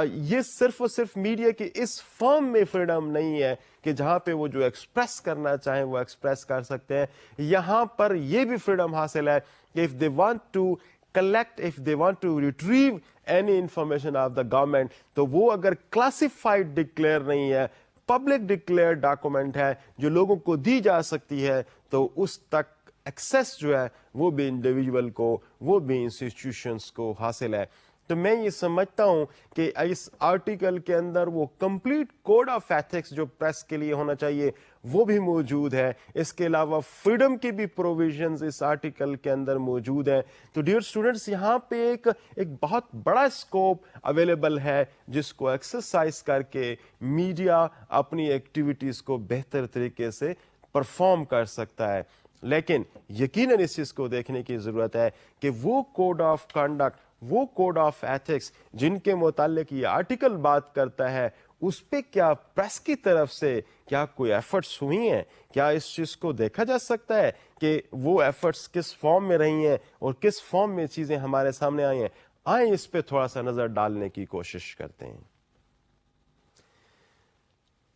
یہ صرف اور صرف میڈیا کی اس فارم میں فریڈم نہیں ہے کہ جہاں پہ وہ جو ایکسپریس کرنا چاہیں وہ ایکسپریس کر سکتے ہیں. یہاں پر یہ بھی فریڈم حاصل ہے کہ if they want to collect, if they want to retrieve any information of the government تو وہ اگر کلاسیفائڈ ڈکلیئر نہیں ہے، پبلک ڈکلیئر ڈاکومنٹ ہے جو لوگوں کو دی جا سکتی ہے، تو اس تک ایکسیس جو ہے وہ بھی انڈیویجول کو، وہ بھی انسٹیٹیوشنس کو حاصل ہے. تو میں یہ سمجھتا ہوں کہ اس آرٹیکل کے اندر وہ کمپلیٹ کوڈ آف ایتھکس جو پریس کے لیے ہونا چاہیے وہ بھی موجود ہے. اس کے علاوہ فریڈم کی بھی پروویژنز اس آرٹیکل کے اندر موجود ہیں. تو ڈیئر اسٹوڈنٹس، یہاں پہ ایک بہت بڑا اسکوپ اویلیبل ہے جس کو ایکسرسائز کر کے میڈیا اپنی ایکٹیویٹیز کو بہتر طریقے سے پرفارم کر سکتا ہے. لیکن یقیناً اس چیز کو دیکھنے کی ضرورت ہے کہ وہ کوڈ آف کنڈکٹ، وہ کوڈ آف ایتھکس جن کے متعلق یہ آرٹیکل بات کرتا ہے، اس پہ کیا پریس کی طرف سے کیا کوئی ایفرٹس ہوئی ہیں؟ کیا اس چیز کو دیکھا جا سکتا ہے کہ وہ ایفرٹس کس فارم میں رہی ہیں اور کس فارم میں چیزیں ہمارے سامنے آئی ہیں؟ آئیں اس پہ تھوڑا سا نظر ڈالنے کی کوشش کرتے ہیں.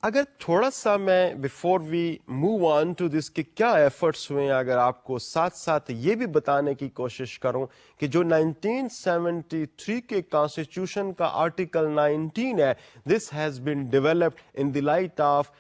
اگر تھوڑا سا میں before we move on to this کہ کیا ایفرٹس ہوئے ہیں، اگر آپ کو ساتھ ساتھ یہ بھی بتانے کی کوشش کروں کہ جو 1973 کے کانسٹیٹیوشن کا آرٹیکل 19 ہے، this has been developed in the light of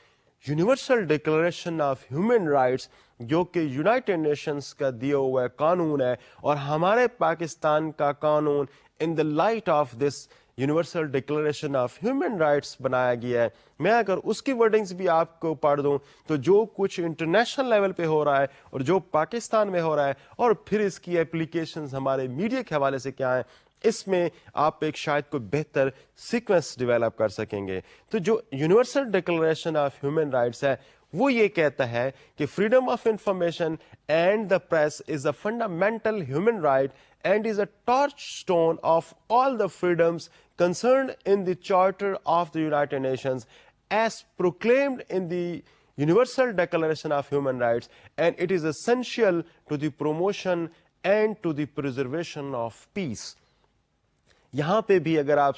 universal declaration of human rights, جو کہ یونائٹڈ نیشنز کا دیا ہوا قانون ہے، اور ہمارے پاکستان کا قانون in the light of this universal declaration of human rights بنایا گیا ہے۔ میں اگر اس کی ورڈنگز بھی آپ کو پڑھ دوں تو جو کچھ انٹرنیشنل لیول پہ ہو رہا ہے اور جو پاکستان میں ہو رہا ہے، اور پھر اس کی اپلیکیشنز ہمارے میڈیا کے حوالے سے کیا ہیں، اس میں آپ ایک شاید کوئی بہتر سیکوینس ڈیولپ کر سکیں گے۔ تو جو universal declaration of human rights ہے وہ یہ کہتا ہے کہ freedom of information and the press is a fundamental human right and is a touchstone of all the freedoms concerned in the Charter of the United Nations as proclaimed in the Universal Declaration of Human Rights, and it is essential to the promotion and to the preservation of peace. یہاں پہ بھی اگر آپ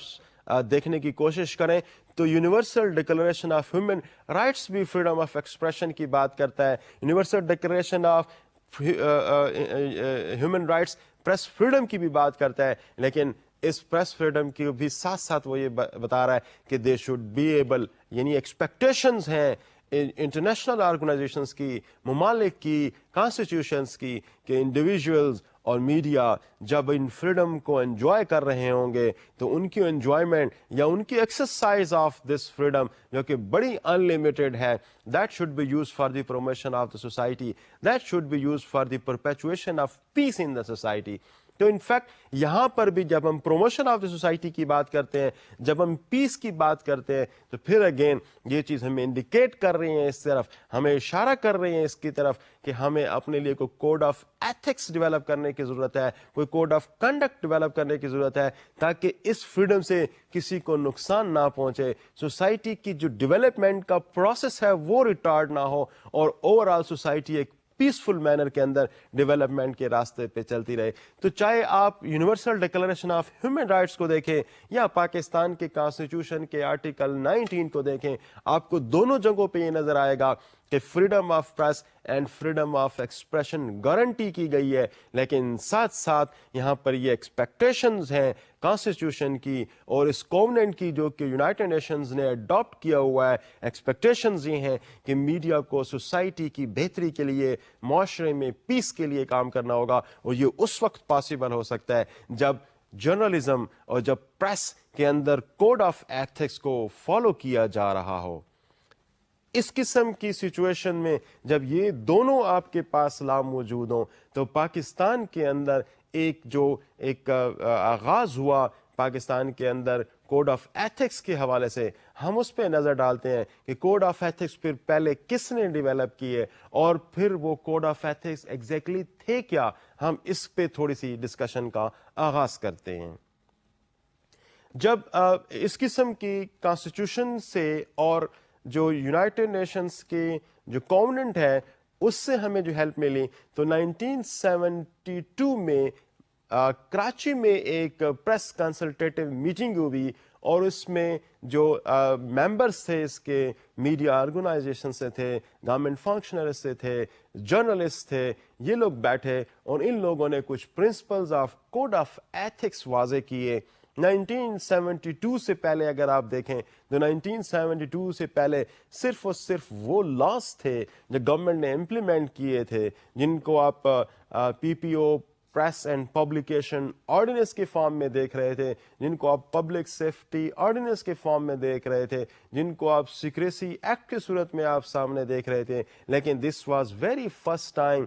دیکھنے کی کوشش کریں تو universal declaration of human rights بھی فریڈم آف ایکسپریشن کی بات کرتا ہے، universal declaration of human rights press freedom کی بھی بات کرتا ہے، لیکن اس پریس فریڈم کی بھی ساتھ ساتھ وہ یہ بتا رہا ہے کہ دے شوڈ بی ایبل، یعنی ایکسپیکٹیشنز ہیں انٹرنیشنل آرگنائزیشنز کی، ممالک کی، کانسٹیٹیوشنز کی، کہ انڈیویجولز اور میڈیا جب ان فریڈم کو انجوائے کر رہے ہوں گے تو ان کی انجوائمنٹ یا ان کی ایکسرسائز آف دس فریڈم جو کہ بڑی ان لمیٹڈ ہے، that should be use for the promotion of the society, that should be use for the perpetuation of peace in the society. تو انفیکٹ یہاں پر بھی جب ہم پروموشن آف دا سوسائٹی کی بات کرتے ہیں، جب ہم پیس کی بات کرتے ہیں، تو پھر اگین یہ چیز ہمیں انڈیکیٹ کر رہی ہیں اس طرف، ہمیں اشارہ کر رہی ہیں اس کی طرف کہ ہمیں اپنے لیے کوئی کوڈ آف ایتھکس ڈیولپ کرنے کی ضرورت ہے، کوئی کوڈ آف کنڈکٹ ڈیولپ کرنے کی ضرورت ہے، تاکہ اس فریڈم سے کسی کو نقصان نہ پہنچے، سوسائٹی کی جو ڈیولپمنٹ کا پروسیس ہے وہ ریٹارڈ نہ ہو، اور اوور آل سوسائٹی ایک پیسفل مینر کے اندر ڈیولپمنٹ کے راستے پہ چلتی رہے۔ تو چاہے آپ universal declaration of human rights کو دیکھیں یا پاکستان کے کانسٹیٹیوشن کے آرٹیکل 19 کو دیکھیں، آپ کو دونوں جگہوں پہ یہ نظر آئے گا کہ freedom of press and freedom of expression guarantee کی گئی ہے، لیکن ساتھ ساتھ یہاں پر یہ ایکسپیکٹیشنز ہیں کانسٹیٹیوشن کی اور اس کووننٹ کی جو کہ یونائٹڈ نیشنز نے اڈاپٹ کیا ہوا ہے۔ ایکسپیکٹیشنز یہ ہیں کہ میڈیا کو سوسائٹی کی بہتری کے لیے، معاشرے میں پیس کے لیے کام کرنا ہوگا، اور یہ اس وقت پاسبل ہو سکتا ہے جب جرنلزم اور جب پریس کے اندر کوڈ آف ایتھکس کو فالو کیا جا رہا ہو۔ اس قسم کی سچویشن میں جب یہ دونوں آپ کے پاس لا موجود ہوں تو پاکستان کے اندر ایک آغاز ہوا پاکستان کے اندر کوڈ آف ایتھکس کے حوالے سے، ہم اس پہ نظر ڈالتے ہیں کہ کوڈ آف ایتھکس پھر پہلے کس نے ڈیولپ کیے اور پھر وہ کوڈ آف ایتھکس ایگزیکٹلی تھے کیا، ہم اس پہ تھوڑی سی ڈسکشن کا آغاز کرتے ہیں۔ جب اس قسم کی کانسٹیٹیوشن سے اور جو یونائٹڈ نیشنز کے جو کووننٹ ہے اس سے ہمیں جو ہیلپ ملی، تو 1972 میں کراچی میں ایک پریس کنسلٹیٹیو میٹنگ ہوئی، اور اس میں جو ممبرس تھے اس کے میڈیا آرگنائزیشن سے تھے، گورنمنٹ فنکشنریز سے تھے، جرنلسٹ تھے، یہ لوگ بیٹھے اور ان لوگوں نے کچھ principles of code of ethics واضح کیے۔ 1972 سے پہلے اگر آپ دیکھیں تو 1972 سے پہلے صرف اور صرف وہ لاس تھے جو گورنمنٹ نے امپلیمنٹ کیے تھے، جن کو آپ پی پی او پریس اینڈ پبلیکیشن آرڈیننس کے فارم میں دیکھ رہے تھے، جن کو آپ پبلک سیفٹی آرڈیننس کے فارم میں دیکھ رہے تھے، جن کو آپ سیکریسی ایکٹ کی صورت میں آپ سامنے دیکھ رہے تھے، لیکن this was very first time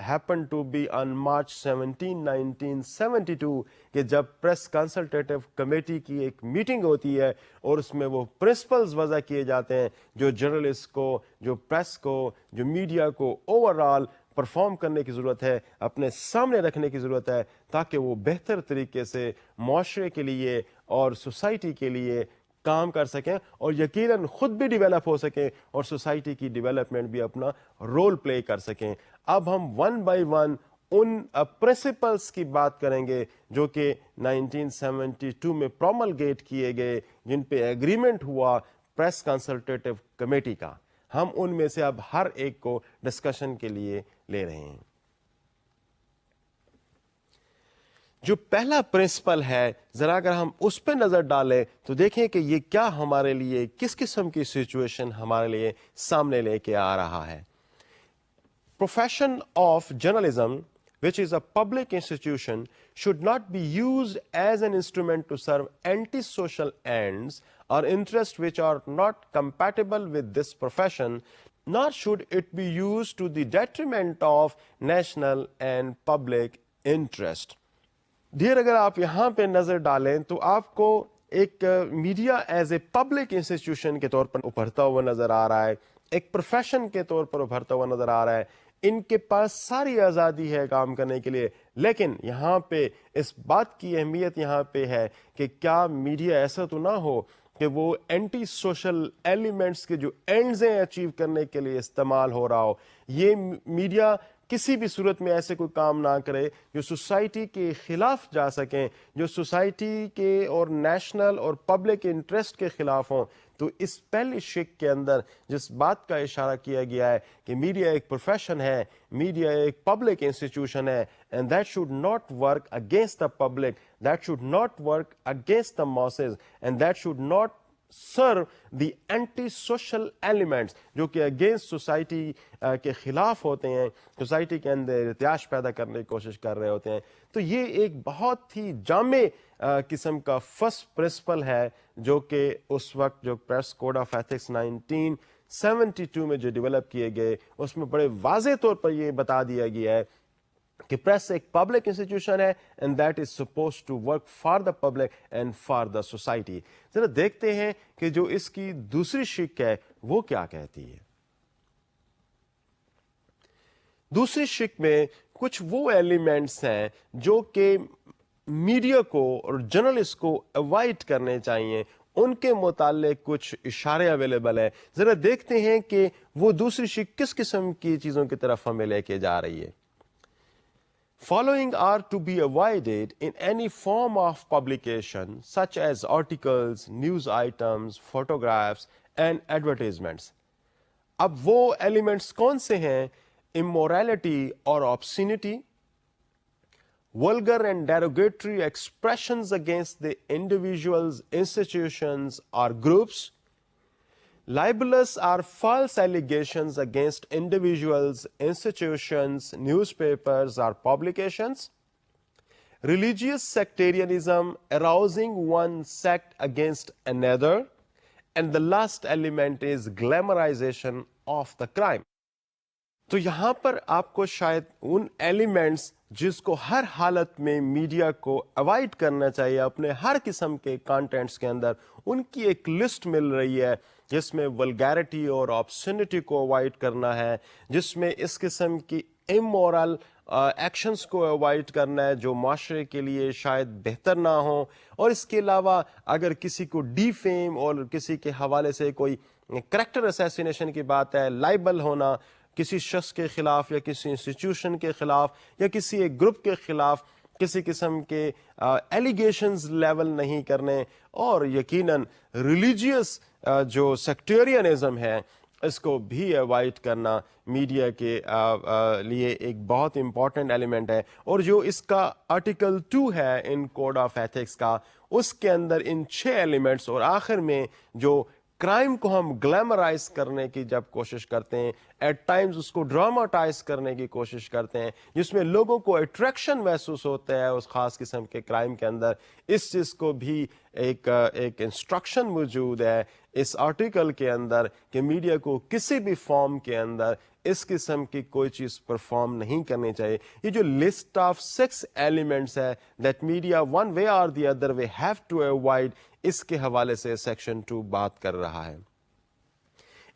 happened to be on March 17, 1972 کہ جب پریس کنسلٹیٹیو کمیٹی کی ایک میٹنگ ہوتی ہے اور اس میں وہ پرنسپلز وضع کیے جاتے ہیں جو جرنلسٹ کو، جو پریس کو، جو میڈیا کو اوور آل پرفارم کرنے کی ضرورت ہے، اپنے سامنے رکھنے کی ضرورت ہے، تاکہ وہ بہتر طریقے سے معاشرے کے لیے اور سوسائٹی کے لیے کام کر سکیں اور یقیناً خود بھی ڈیولپ ہو سکیں اور سوسائٹی کی ڈیولپمنٹ بھی اپنا رول پلے کر سکیں۔ اب ہم one by one in principles کی بات کریں گے جو کہ 1972 میں پروملگیٹ کیے گئے، جن پہ ایگریمنٹ ہوا پریس کنسلٹیٹو کمیٹی کا. ہم ان میں سے اب ہر ایک کو ڈسکشن کے لیے لے رہے ہیں. جو پہلا پرنسپل ہے ذرا اگر ہم اس پہ نظر ڈالیں تو دیکھیں کہ یہ کیا ہمارے لیے کس قسم کی سچویشن ہمارے لیے سامنے لے کے آ رہا ہے. Profession of journalism, which is a public institution, should not be used as an instrument to serve antisocial ends or interests which are not compatible with this profession, nor should it be used to the detriment of national and public interest. Dear اگر آپ یہاں پہ نظر ڈالیں تو آپ کو ایک media as a public institution کے طور پر ابھرتا ہوا نظر آ رہا ہے, ایک پروفیشن کے طور پر ابھرتا ہوا نظر آ رہا ہے. ان کے پاس ساری آزادی ہے کام کرنے کے لیے, لیکن یہاں پہ اس بات کی اہمیت یہاں پہ ہے کہ کیا میڈیا ایسا تو نہ ہو کہ وہ اینٹی سوشل ایلیمنٹس کے جو اینڈز ہیں اچیو کرنے کے لیے استعمال ہو رہا ہو. یہ میڈیا کسی بھی صورت میں ایسے کوئی کام نہ کرے جو سوسائٹی کے خلاف جا سکیں, جو سوسائٹی کے اور نیشنل اور پبلک انٹرسٹ کے خلاف ہوں. تو اس پہلی شک کے اندر جس بات کا اشارہ کیا گیا ہے کہ میڈیا ایک پروفیشن ہے, میڈیا ایک پبلک انسٹیٹیوشن ہے, and that should not work against the public, that should not work against the masses, and that should not serve the anti social elements جو کہ اگینسٹ سوسائٹی کے خلاف ہوتے ہیں, سوسائٹی کے اندر ارتعاش پیدا کرنے کی کوشش کر رہے ہوتے ہیں. تو یہ ایک بہت ہی جامع قسم کا فرسٹ پرنسپل ہے جو کہ اس وقت جو پریس کوڈ آف ایتھکس 1972 میں جو ڈیولپ کیے گئے اس میں بڑے واضح طور پر یہ بتا دیا گیا ہے کہ پریس ایک پبلک انسٹیٹیوشن ہے and that is suppose to work for the public and for the society. ذرا دیکھتے ہیں کہ جو اس کی دوسری شک ہے وہ کیا کہتی ہے. دوسری شک میں کچھ وہ ایلیمنٹس ہیں جو کہ میڈیا کو اور جرنلسٹ کو اوائڈ کرنے چاہیے, ان کے متعلق کچھ اشارے اویلیبل ہیں. ذرا دیکھتے ہیں کہ وہ دوسری شک کس قسم کی چیزوں کی طرف ہمیں لے کے جا رہی ہے. Following are to be avoided in any form of publication such as articles, news items, photographs and advertisements. اب وہ ایلیمنٹس کون سے ہیں؟ immorality or obscenity, vulgar and derogatory expressions against the individuals, institutions or groups, libelous or false allegations against individuals, institutions, newspapers or publications, religious sectarianism arousing one sect against another, and the last element is glamorization of the crime. تو یہاں پر آپ کو شاید ان elements جس کو ہر حالت میں media کو اوائڈ کرنا چاہیے اپنے ہر قسم کے کانٹینٹس کے اندر, ان کی ایک لسٹ مل رہی ہے جس میں ولگیرٹی اور آبسینٹی کو اوائڈ کرنا ہے, جس میں اس قسم کی امورل ایکشنز کو اوائڈ کرنا ہے جو معاشرے کے لیے شاید بہتر نہ ہوں, اور اس کے علاوہ اگر کسی کو ڈی فیم اور کسی کے حوالے سے کوئی کریکٹر اسیسینیشن کی بات ہے, لائبل ہونا کسی شخص کے خلاف یا کسی انسٹیٹیوشن کے خلاف یا کسی ایک گروپ کے خلاف کسی قسم کے ایلیگیشنز لیول نہیں کرنے, اور یقیناً ریلیجیس جو سیکٹیرینزم ہے اس کو بھی اوائڈ کرنا میڈیا کے لیے ایک بہت امپورٹنٹ ایلیمنٹ ہے. اور جو اس کا آرٹیکل 2 ہے ان کوڈ آف ایتھکس کا, اس کے اندر ان 6 ایلیمنٹس اور آخر میں جو کرائم کو ہم گلیمرائز کرنے کی جب کوشش کرتے ہیں, ایٹ ٹائمز اس کو ڈراماٹائز کرنے کی کوشش کرتے ہیں جس میں لوگوں کو اٹریکشن محسوس ہوتا ہے اس خاص قسم کے کرائم کے اندر, اس چیز کو بھی ایک انسٹرکشن موجود ہے اس آرٹیکل کے اندر کہ میڈیا کو کسی بھی فارم کے اندر اس قسم کی کوئی چیز پرفارم نہیں کرنی چاہیے. یہ جو لسٹ آف 6 ایلیمنٹس ہے دیٹ میڈیا ون وے اور the other way have to avoid, اس کے حوالے سے سیکشن 2 بات کر رہا ہے.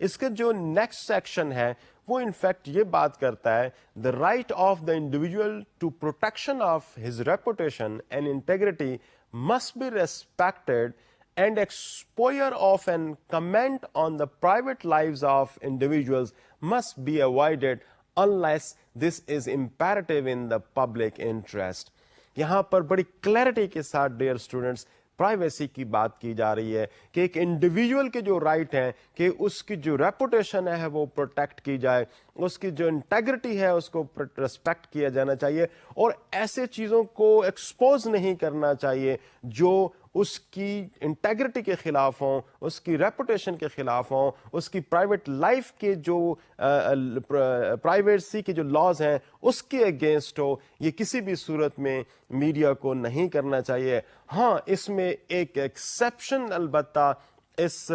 اس کا جو نیکسٹ سیکشن ہے وہ انفیکٹ یہ بات کرتا ہے the right of the individual to protection of his reputation and integrity must be respected and exposure of and comment on the private lives of individuals must be avoided unless this is imperative in the public interest. یہاں پر بڑی clarity کے ساتھ dear students privacy کی بات کی جا رہی ہے کہ ایک انڈیویجول کے جو رائٹ ہیں کہ اس کی جو ریپوٹیشن ہے وہ پروٹیکٹ کی جائے, اس کی جو انٹیگریٹی ہے اس کو ریسپیکٹ کیا جانا چاہیے, اور ایسے چیزوں کو ایکسپوز نہیں کرنا چاہیے جو اس کی انٹیگریٹی کے خلاف ہوں, اس کی ریپوٹیشن کے خلاف ہوں, اس کی پرائیویٹ لائف کے جو پرائیویسی کے جو لاز ہیں اس کے اگینسٹ ہو. یہ کسی بھی صورت میں میڈیا کو نہیں کرنا چاہیے. ہاں, اس میں ایک ایکسیپشن البتہ اس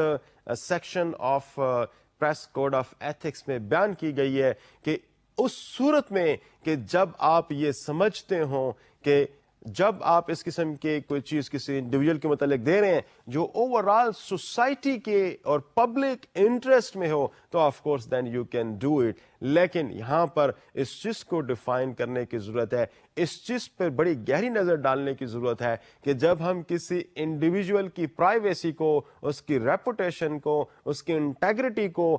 section of press code of ethics میں بیان کی گئی ہے کہ اس صورت میں کہ جب آپ یہ سمجھتے ہوں کہ جب آپ اس قسم کے کوئی چیز کسی انڈیویجول کے متعلق دے رہے ہیں جو اوور آل سوسائٹی کے اور پبلک انٹرسٹ میں ہو, تو of course then you can do it. لیکن یہاں پر اس چیز کو ڈیفائن کرنے کی ضرورت ہے, اس چیز پر بڑی گہری نظر ڈالنے کی ضرورت ہے کہ جب ہم کسی انڈیویجول کی پرائیویسی کو, اس کی ریپوٹیشن کو, اس کی انٹیگریٹی کو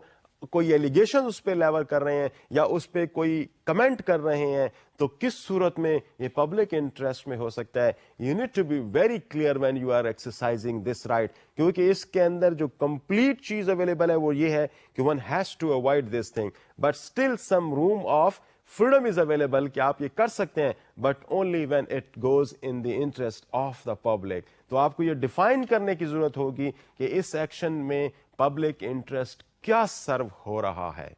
کوئی ایلیگیشن اس پہ لیول کر رہے ہیں یا اس پہ کوئی کمنٹ کر رہے ہیں, تو کس صورت میں یہ پبلک انٹرسٹ میں ہو سکتا ہے. You need to be very clear when you are exercising this right, کیونکہ اس کے اندر جو کمپلیٹ چیز اویلیبل ہے وہ یہ ہے کہ one has to avoid this thing, but still some room of freedom is available کہ آپ یہ کر سکتے ہیں, but only when it goes in the interest of the public. تو آپ کو یہ ڈیفائن کرنے کی ضرورت ہوگی کہ اس ایکشن میں پبلک انٹرسٹ کیا سرو ہو رہا ہے.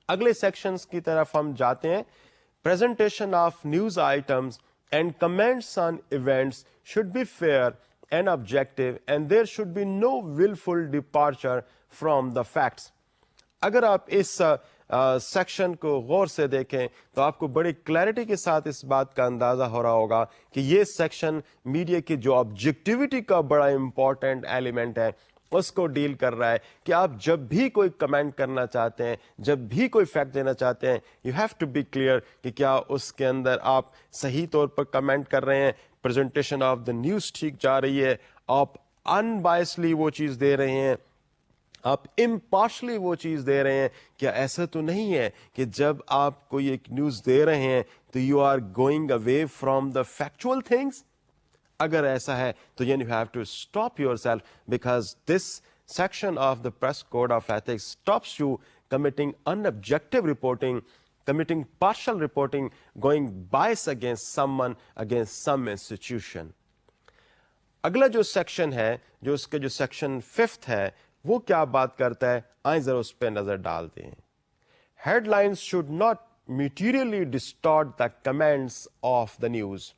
اگلے سیکشنز کی طرف ہم جاتے ہیں. Presentation of news items and comments on events should be fair and objective, and there should be no willful departure from the facts. اگر آپ اس سیکشن کو غور سے دیکھیں تو آپ کو بڑی کلیئرٹی کے ساتھ اس بات کا اندازہ ہو رہا ہوگا کہ یہ سیکشن میڈیا کی جو آبجیکٹیوٹی کا بڑا امپورٹنٹ ایلیمنٹ ہے اس کو ڈیل کر رہا ہے کہ آپ جب بھی کوئی کمنٹ کرنا چاہتے ہیں, جب بھی کوئی فیکٹ دینا چاہتے ہیں, you have to be clear کہ کیا اس کے اندر آپ صحیح طور پر کمنٹ کر رہے ہیں, پریزنٹیشن آف دا نیوز ٹھیک جا رہی ہے, آپ ان بائسلی وہ چیز دے رہے ہیں, آپ امپارشلی وہ چیز دے رہے ہیں. کیا ایسا تو نہیں ہے کہ جب آپ کوئی ایک نیوز دے رہے ہیں تو you are going away from the factual things? اگر ایسا ہے تو you have to stop yourself, because this section of the press code of ethics stops you committing in objective reporting, committing partial reporting, going bias against someone, against some institution. اگلا جو section ہے, جو اس کا جو section 5 ہے, وہ کیا بات کرتا ہے, آئیں ذرا اس پہ نظر ڈالتے ہیں. Headlines should not materially distort the comments of the news.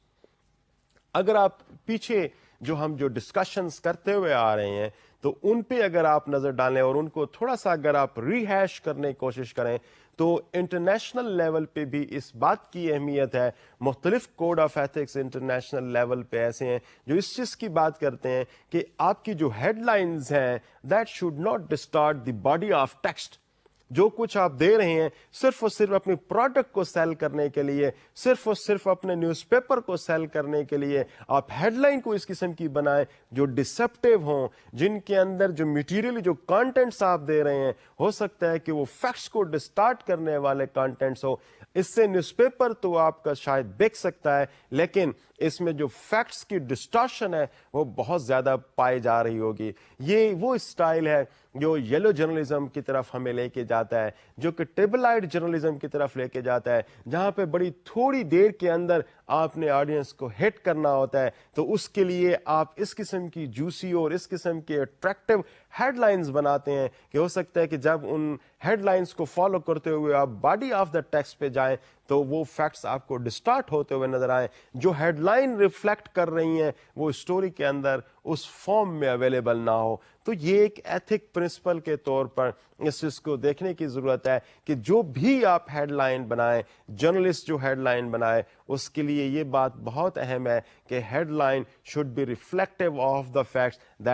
اگر آپ پیچھے جو ہم ڈسکشنز کرتے ہوئے آ رہے ہیں تو ان پہ اگر آپ نظر ڈالیں اور ان کو تھوڑا سا اگر آپ ریہیش کرنے کی کوشش کریں تو انٹرنیشنل لیول پہ بھی اس بات کی اہمیت ہے. مختلف code of ethics international level پہ ایسے ہیں جو اس چیز کی بات کرتے ہیں کہ آپ کی جو ہیڈ لائنز ہیں that should not ڈسٹارٹ the body of text. جو کچھ آپ دے رہے ہیں صرف اور صرف اپنی پروڈکٹ کو سیل کرنے کے لیے, صرف اور صرف اپنے نیوز پیپر کو سیل کرنے کے لیے آپ ہیڈ لائن کو اس قسم کی بنائیں جو ڈسپٹیو ہوں, جن کے اندر جو میٹیریل جو کانٹینٹس آپ دے رہے ہیں ہو سکتا ہے کہ وہ فیکٹس کو ڈسٹارٹ کرنے والے کانٹینٹس ہو. اس سے نیوز پیپر تو آپ کا شاید بک سکتا ہے, لیکن اس میں جو فیکٹس کی ڈسٹارشن ہے وہ بہت زیادہ پائی جا رہی ہوگی. یہ وہ اسٹائل ہے جو یلو جرنلزم کی طرف ہمیں لے کے جاتا ہے, جو کہ ٹیبلائڈ جرنلزم کی طرف لے کے جاتا ہے, جہاں پہ بڑی تھوڑی دیر کے اندر آپ نے آڈینس کو ہٹ کرنا ہوتا ہے. تو اس کے لیے آپ اس قسم کی جوسی اور اس قسم کے اٹریکٹیو ہیڈ لائنز بناتے ہیں کہ ہو سکتا ہے کہ جب ان ہیڈ لائنز کو فالو کرتے ہوئے آپ باڈی آف دا ٹیکسٹ پہ جائیں تو وہ فیکٹس آپ کو ڈسٹارٹ ہوتے ہوئے نظر آئیں. جو ہیڈ لائن ریفلیکٹ کر رہی ہیں وہ اسٹوری کے اندر اس فارم میں اویلیبل نہ ہو. تو یہ ایک ایتھک پرنسپل کے طور پر اس چیز کو دیکھنے کی ضرورت ہے کہ جو بھی آپ ہیڈ لائن بنائیں, جرنلسٹ جو ہیڈ لائن بنائے, اس کے لیے یہ بات بہت اہم ہے کہ headline should be reflective of the facts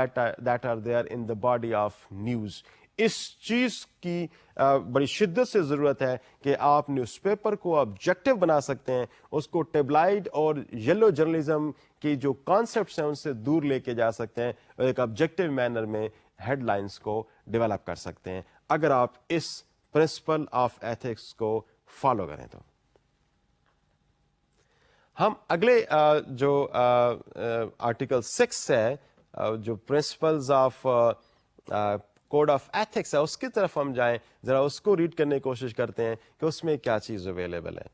that are there in the body of news. اس چیز کی بڑی شدت سے ضرورت ہے کہ آپ نیوز پیپر کو آبجیکٹو بنا سکتے ہیں, اس کو ٹیبلائڈ اور یلو جرنلزم کی جو کانسیپٹس ہیں ان سے دور لے کے جا سکتے ہیں اور ایک آبجیکٹو مینر میں ہیڈ لائنس کو ڈیولپ کر سکتے ہیں اگر آپ اس پرنسپل آف ایتھکس کو فالو کریں تو. ہم اگلے جو آرٹیکل 6 ہے جو principles of code of ethics ہے اس کی طرف ہم جائیں, ذرا اس کو ریڈ کرنے کی کوشش کرتے ہیں کہ اس میں کیا چیز اویلیبل ہے.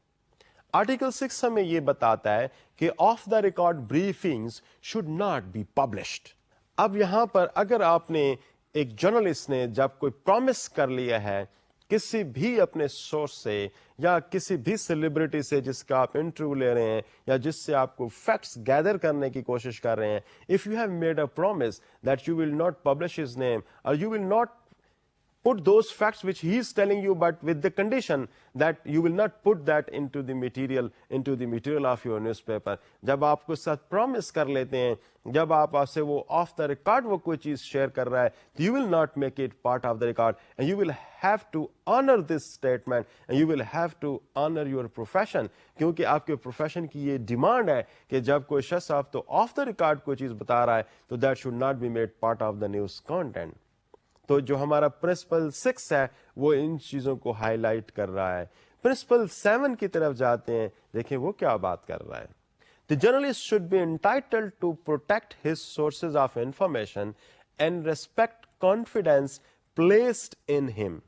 آرٹیکل 6 ہمیں یہ بتاتا ہے کہ off the record briefings should not be published. اب یہاں پر اگر آپ نے ایک جرنلسٹ نے جب کوئی پرومس کر لیا ہے کسی بھی اپنے سورس سے یا کسی بھی سیلیبریٹی سے جس کا آپ انٹرویو لے رہے ہیں یا جس سے آپ کو فیکٹس گیدر کرنے کی کوشش کر رہے ہیں, if you have made a promise that you will not publish his name اور you will not put those facts which he is telling you, but with the condition that you will not put that into the material of your newspaper. جب آپ کو ساتھ promise کر لیتے ہیں, جب آپ سے وہ off the record وہ کوئی چیز share کر رہا ہے, you will not make it part of the record and you will have to honor this statement and you will have to honor your profession. کیونکہ آپ کے profession کی یہ ڈیمانڈ ہے کہ جب کوئی شخص آپ تو off the record کوئی چیز بتا رہا ہے تو that should not be made part of the news content. تو جو ہمارا پرنسپل 6 ہے وہ ان چیزوں کو ہائی لائٹ کر رہا ہے. پرنسپل 7 کی طرف جاتے ہیں, دیکھیں وہ کیا بات کر رہا ہے. The journalist should be entitled to protect his sources of information and respect confidence placed in him.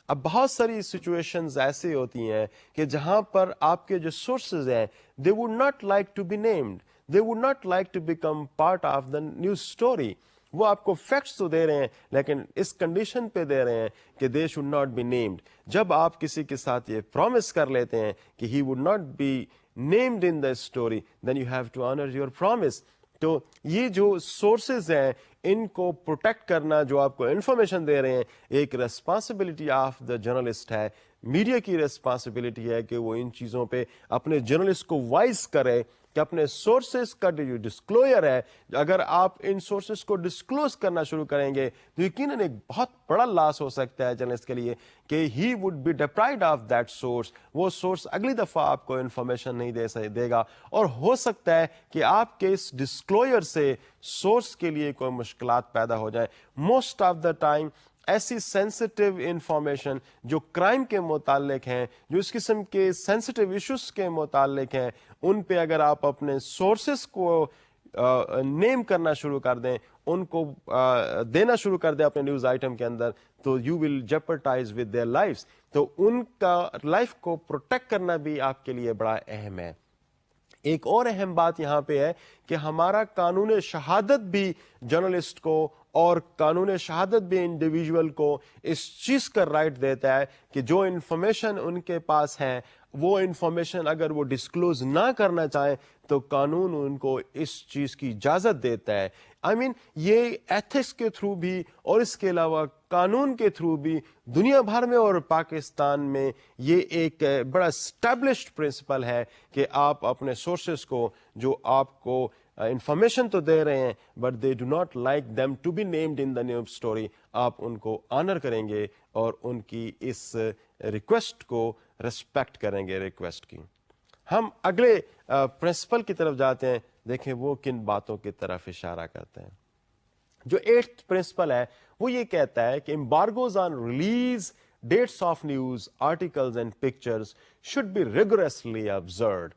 اب بہت ساری سچویشنز ایسی ہوتی ہیں کہ جہاں پر آپ کے جو سورسز ہیں they would not like to be named, they would not like to become part of the news story. وہ آپ کو فیکٹس تو دے رہے ہیں لیکن اس کنڈیشن پہ دے رہے ہیں کہ they should not be named. جب آپ کسی کے ساتھ یہ پرومس کر لیتے ہیں کہ he would not be named in the story then you have to honour your promise. تو یہ جو سورسز ہیں ان کو پروٹیکٹ کرنا, جو آپ کو انفارمیشن دے رہے ہیں, ایک ریسپانسبلٹی آف دا جرنلسٹ ہے. میڈیا کی ریسپانسبلٹی ہے کہ وہ ان چیزوں پہ اپنے جرنلسٹ کو وائز کرے کہ اپنے سورسز کا جو ڈسکلوئر ہے, اگر آپ ان سورسز کو ڈسکلوز کرنا شروع کریں گے تو یقیناً ایک بہت بڑا لاس ہو سکتا ہے جرنلسٹ کے لیے کہ he would be deprived of that source. وہ سورس اگلی دفعہ آپ کو انفارمیشن نہیں دے گا اور ہو سکتا ہے کہ آپ کے اس ڈسکلوئر سے سورس کے لیے کوئی مشکلات پیدا ہو جائیں. موسٹ آف دا ٹائم ایسی سینسٹیو انفارمیشن جو کرائم کے متعلق ہیں, جو اس قسم کے سینسٹیو ایشوز کے متعلق ہیں, ان پہ اگر آپ اپنے سورسز کو نیم کرنا شروع کر دیں, ان کو دینا شروع کر دیں اپنے نیوز آئٹم کے اندر, تو you will jeopardise with their lives. تو ان کا لائف کو پروٹیکٹ کرنا بھی آپ کے لیے بڑا اہم ہے. ایک اور اہم بات یہاں پہ ہے کہ ہمارا قانون شہادت بھی جرنلسٹ کو اور قانون شہادت بھی انڈیویجول کو اس چیز کا رائٹ دیتا ہے کہ جو انفارمیشن ان کے پاس ہے وہ انفارمیشن اگر وہ ڈسکلوز نہ کرنا چاہیں تو قانون ان کو اس چیز کی اجازت دیتا ہے. یہ ایتھکس کے تھرو بھی اور اس کے علاوہ قانون کے تھرو بھی دنیا بھر میں اور پاکستان میں یہ ایک بڑا اسٹیبلشڈ پرنسپل ہے کہ آپ اپنے سورسز کو جو آپ کو انفارمیشن تو دے رہے ہیں but they do not like them to be named in the news story, آپ ان کو آنر کریں گے اور ان کی اس ریکویسٹ کو ریسپیکٹ کریں گے ریکویسٹ کی. ہم اگلے پرنسپل کی طرف جاتے ہیں, دیکھیں وہ کن باتوں کی طرف اشارہ کرتے ہیں. جو 8th پرنسپل ہے وہ یہ کہتا ہے کہ embargoes on release dates of news articles and pictures should be regularly observed.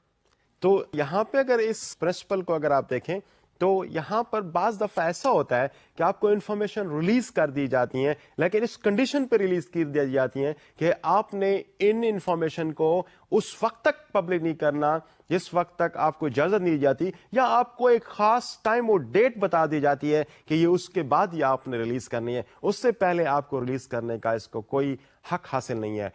تو یہاں پہ اگر اس پرنسپل کو اگر آپ دیکھیں تو یہاں پر بعض دفعہ ایسا ہوتا ہے کہ آپ کو انفارمیشن ریلیز کر دی جاتی ہیں لیکن اس کنڈیشن پہ ریلیز کی دی جاتی ہیں کہ آپ نے ان انفارمیشن کو اس وقت تک پبلک نہیں کرنا جس وقت تک آپ کو اجازت نہیں دی جاتی, یا آپ کو ایک خاص ٹائم اور ڈیٹ بتا دی جاتی ہے کہ یہ اس کے بعد یہ آپ نے ریلیز کرنی ہے, اس سے پہلے آپ کو ریلیز کرنے کا اس کو کوئی حق حاصل نہیں ہے.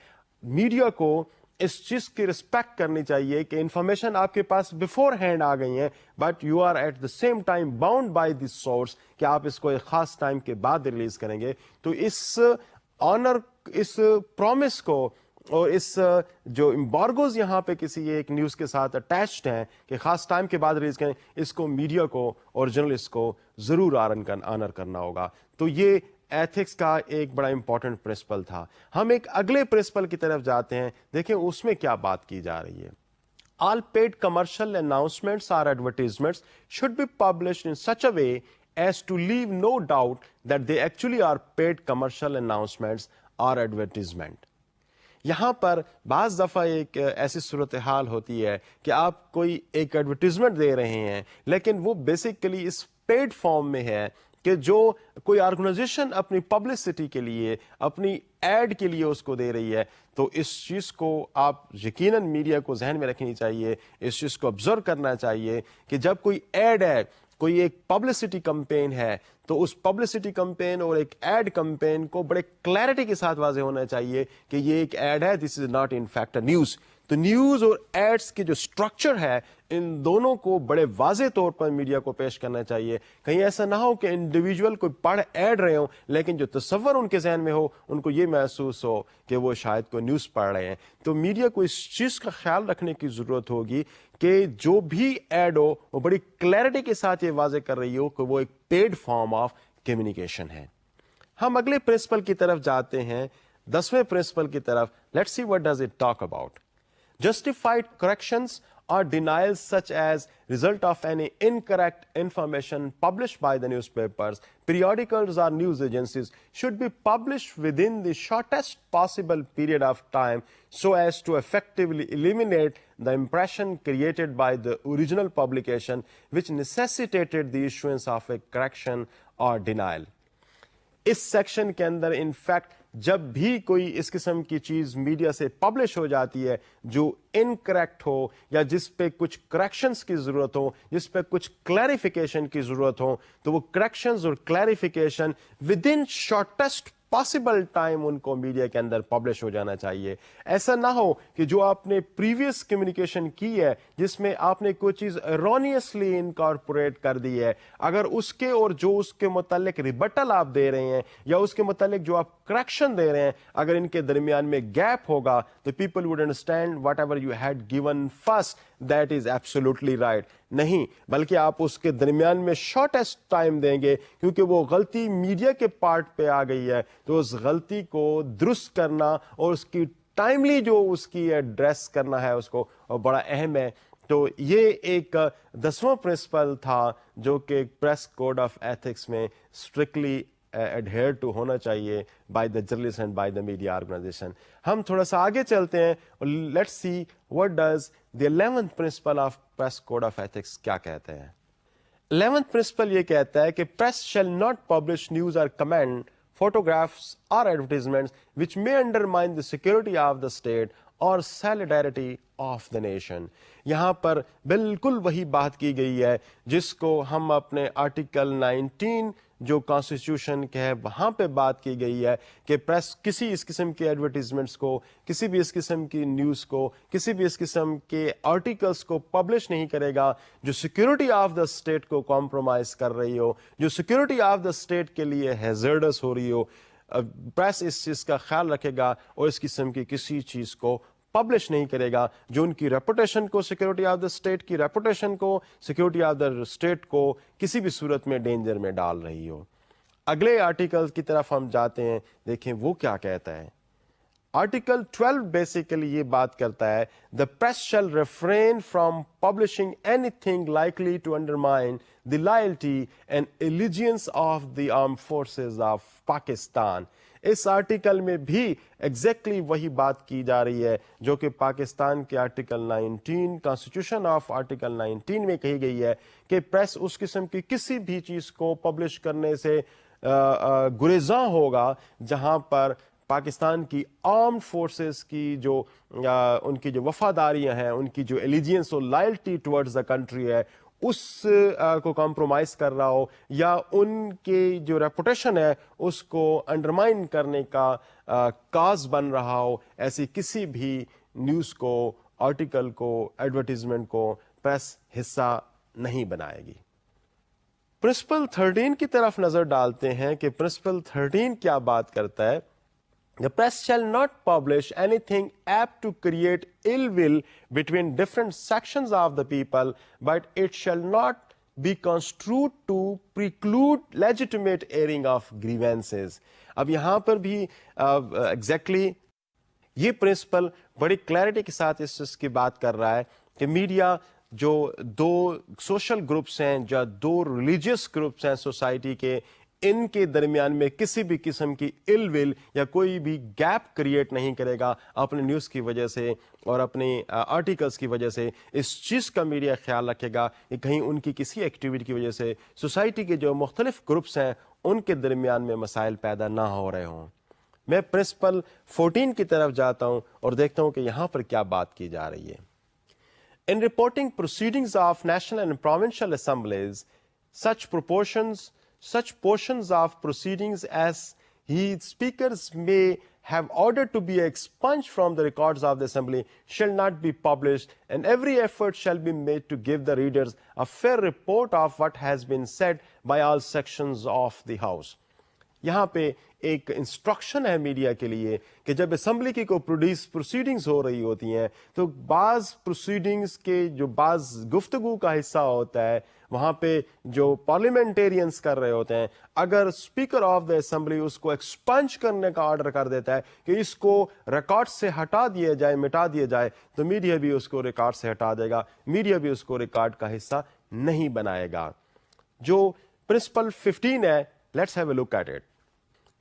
میڈیا کو اس چیز کی رسپیکٹ کرنی چاہیے کہ انفارمیشن آپ کے پاس بفور ہینڈ آ گئی ہیں but you are at the same time bound by this source کہ آپ اس کو ایک خاص ٹائم کے بعد ریلیز کریں گے. تو اس آنر, اس پرومس کو اور اس جو امبارگوز یہاں پہ کسی ایک نیوز کے ساتھ اٹیچڈ ہیں کہ خاص ٹائم کے بعد ریلیز کریں, اس کو میڈیا کو اور جرنلسٹ کو ضرور آنر کرنا ہوگا. تو یہ ایتھکس کا ایک بڑا امپورٹنٹ پرنسپل تھا. ہم ایک اگلے پرنسپل کی طرف جاتے ہیں, دیکھیں اس میں کیا بات کی جا رہی ہے. All paid commercial announcements or advertisements should be published in such a way as to leave no doubt that they actually are paid commercial announcements or advertisement. یہاں پر بعض دفعہ ایک ایسی صورتحال ہوتی ہے کہ آپ کوئی ایک ایڈورٹیزمنٹ دے رہے ہیں لیکن وہ بیسیکلی اس پیڈ فارم میں ہے کہ جو کوئی آرگنائزیشن اپنی پبلسٹی کے لیے اپنی ایڈ کے لیے اس کو دے رہی ہے، تو اس چیز کو آپ یقیناً میڈیا کو ذہن میں رکھنی چاہیے، اس چیز کو آبزرو کرنا چاہیے کہ جب کوئی ایڈ ہے، کوئی ایک پبلسٹی کمپین ہے، تو اس پبلسٹی کمپین اور ایک ایڈ کمپین کو بڑے کلیئرٹی کے ساتھ واضح ہونا چاہیے کہ یہ ایک ایڈ ہے، this is not in fact a news. تو نیوز اور ایڈس کی جو سٹرکچر ہے ان دونوں کو بڑے واضح طور پر میڈیا کو پیش کرنا چاہیے. کہیں ایسا نہ ہو کہ انڈیویجول کوئی پڑھ ایڈ رہے ہوں لیکن جو تصور ان کے ذہن میں ہو ان کو یہ محسوس ہو کہ وہ شاید کوئی نیوز پڑھ رہے ہیں. تو میڈیا کو اس چیز کا خیال رکھنے کی ضرورت ہوگی کہ جو بھی ایڈ ہو وہ بڑی کلیئرٹی کے ساتھ یہ واضح کر رہی ہو کہ وہ ایک پیڈ فارم آف کمیونیکیشن ہے. ہم اگلے پرنسپل کی طرف جاتے ہیں، 10ویں پرنسپل کی طرف. Let's see what does it talk about. Justified corrections or denials such as result of any incorrect information published by the newspapers, periodicals or news agencies should be published within the shortest possible period of time so as to effectively eliminate the impression created by the original publication which necessitated the issuance of a correction or denial. اس section کے اندر in fact جب بھی کوئی اس قسم کی چیز media سے پبلش ہو جاتی ہے جو انکریکٹ ہو یا جس پہ کچھ کریکشنز کی ضرورت ہو، جس پہ کچھ کلیریفیکیشن کی ضرورت ہو، تو وہ کریکشنز اور clarification within shortest possible time ان کو میڈیا کے اندر پبلش ہو جانا چاہیے. ایسا نہ ہو کہ جو آپ نے پریویس کمیونیکیشن کی ہے جس میں آپ نے کوئی چیز ایرونیسلی انکارپوریٹ کر دی ہے، اگر اس کے اور جو اس کے متعلق ریبٹل آپ دے رہے ہیں یا اس کے متعلق جو آپ کریکشن دے رہے ہیں اگر ان کے درمیان میں گیپ ہوگا تو people would understand what ever you had given first that is absolutely right. نہیں، بلکہ آپ اس کے درمیان میں شارٹیسٹ ٹائم دیں گے کیونکہ وہ غلطی میڈیا کے پارٹ پہ آ گئی ہے، تو اس غلطی کو درست کرنا اور اس کی ٹائملی جو اس کی ایڈریس کرنا ہے اس کو بڑا اہم ہے. تو یہ ایک 10واں پرنسپل تھا جو کہ پریس کوڈ آف ایتھکس میں اسٹرکٹلی adhere to ہونا چاہیے by the journalists and by the media organization. ہم تھوڑا سا آگے چلتے ہیں اور let's see what does the 11th principle of press code of ethics کیا کہتے ہیں. 11th principle یہ کہتا ہے کہ press shall not publish news or comment, photographs or advertisements which may undermine the security of the state or solidarity of the nation. یہاں پر بالکل وہی بات کی گئی ہے جس کو ہم اپنے آرٹیکل 19 جو کانسٹیٹیوشن کے ہے وہاں پہ بات کی گئی ہے کہ پریس کسی اس قسم کے ایڈورٹیزمنٹس کو، کسی بھی اس قسم کی نیوز کو، کسی بھی اس قسم کے آرٹیکلس کو پبلش نہیں کرے گا جو سیکورٹی آف دا اسٹیٹ کو کمپرومائز کر رہی ہو، جو سیکورٹی آف دا اسٹیٹ کے لیے ہیزرڈس ہو رہی ہو. پریس اس چیز کا خیال رکھے گا اور اس قسم کی کسی چیز کو پبلش نہیں کرے گا جو ان کی ریپوٹیشن کو، سیکورٹی آف دا اسٹیٹ کی ریپوٹیشن کو، سیکورٹی آف دا اسٹیٹ کو کسی بھی صورت میں ڈینجر میں ڈال رہی ہو. اگلے آرٹیکل کی طرف ہم جاتے ہیں، دیکھیں وہ کیا کہتا ہے. آرٹیکل 12 بیسیکلی یہ بات کرتا ہے the press shall refrain from publishing anything likely to undermine the loyalty and allegiance of the armed forces of Pakistan. اس آرٹیکل میں بھی ایگزیکٹلی وہی بات کی جا رہی ہے جو کہ پاکستان کے آرٹیکل 19 کانسٹیٹیوشن آف آرٹیکل 19 میں کہی گئی ہے کہ پریس اس قسم کی کسی بھی چیز کو پبلش کرنے سے گریزاں ہوگا جہاں پر پاکستان کی آرم فورسز کی جو ان کی جو وفاداریاں ہیں، ان کی جو ایلیجینس اور لائلٹی ٹورڈز دا کنٹری ہے اس کو کمپرومائز کر رہا ہو یا ان کی جو ریپوٹیشن ہے اس کو انڈرمائن کرنے کا کاز بن رہا ہو. ایسی کسی بھی نیوز کو، آرٹیکل کو، ایڈورٹیزمنٹ کو پریس حصہ نہیں بنائے گی. پرنسپل 13 کی طرف نظر ڈالتے ہیں کہ پرنسپل 13 کیا بات کرتا ہے. The press shall not publish anything apt to create ill will between different sections of the people, but it shall not be construed to preclude legitimate airing of grievances. اب یہاں پر بھی exactly یہ principal بڑی clarity کے ساتھ اس چیز کی بات کر رہا ہے کہ میڈیا جو دو سوشل گروپس ہیں یا دو ریلیجیس گروپس ہیں سوسائٹی کے، ان کے درمیان میں کسی بھی قسم کی ال ول یا کوئی بھی گیپ کریٹ نہیں کرے گا اپنے نیوز کی وجہ سے اور اپنے آرٹیکلز کی وجہ سے. اس چیز کا میڈیا خیال رکھے گا کہ کہیں ان کی کسی ایکٹیویٹی کی وجہ سے سوسائٹی کے جو مختلف گروپس ہیں ان کے درمیان میں مسائل پیدا نہ ہو رہے ہوں. میں پرنسپل 14 کی طرف جاتا ہوں اور دیکھتا ہوں کہ یہاں پر کیا بات کی جا رہی ہے. In reporting proceedings of national and provincial assemblies, such portions of proceedings as he speakers may have ordered to be expunged from the records of the assembly shall not be published, and every effort shall be made to give the readers a fair report of what has been said by all sections of the house. یہاں پہ ایک instruction ہے media کے لیے کہ جب assembly کی کوئی پروسیڈنگز ہو رہی ہوتی ہیں تو بعض پروسیڈنگز کے جو بعض گفتگو کا حصہ ہوتا ہے وہاں پہ جو پارلیمنٹیرینز کر رہے ہوتے ہیں اگر اسپیکر آف دا اسمبلی اس کو ایکسپنج کرنے کا آرڈر کر دیتا ہے کہ اس کو ریکارڈ سے ہٹا دیا جائے مٹا دیا جائے تو میڈیا بھی اس کو ریکارڈ سے ہٹا دے گا, میڈیا بھی اس کو ریکارڈ کا حصہ نہیں بنائے گا. جو پرنسپل 15 ہے, let's have a look at it.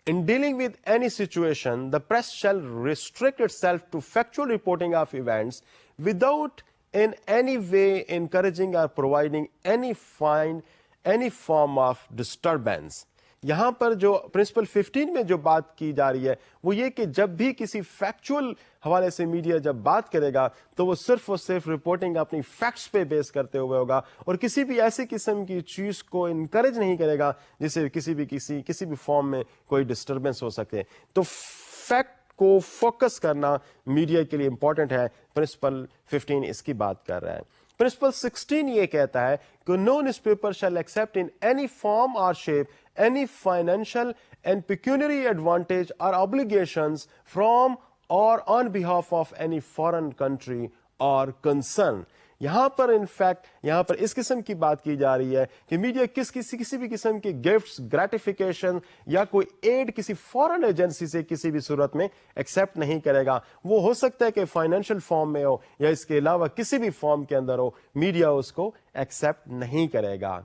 In dealing with any situation, the press shall restrict itself to factual reporting of events without in any way encouraging or providing any form of disturbance. یہاں پر جو principle 15 میں جو بات کی جا رہی ہے وہ یہ کہ جب بھی کسی فیکچول حوالے سے میڈیا جب بات کرے گا تو وہ صرف اور صرف رپورٹنگ اپنی فیکٹس پہ بیس کرتے ہوئے ہوگا اور کسی بھی ایسی قسم کی چیز کو انکریج نہیں کرے گا جس سے کسی بھی فارم میں کوئی ڈسٹربنس ہو سکے. تو فیکٹ کو فوکس کرنا میڈیا کے لیے امپورٹنٹ ہے. پرنسپل 15 اس کی بات کر رہا ہے. پرنسپل 16 یہ کہتا ہے کہ no newspaper shall accept in any form or shape any financial and pecuniary advantage or obligations from or on behalf of any foreign country or concern. یہاں پر انفیکٹ یہاں پر اس قسم کی بات کی جا رہی ہے کہ میڈیا کسی بھی قسم کے گفٹس گریٹیفیکیشن یا کوئی ایڈ کسی فورن ایجنسی سے کسی بھی صورت میں ایکسیپٹ نہیں کرے گا. وہ ہو سکتا ہے کہ فائنینشیل فارم میں ہو یا اس کے علاوہ کسی بھی فارم کے اندر ہو, میڈیا اس کو ایکسیپٹ نہیں کرے گا.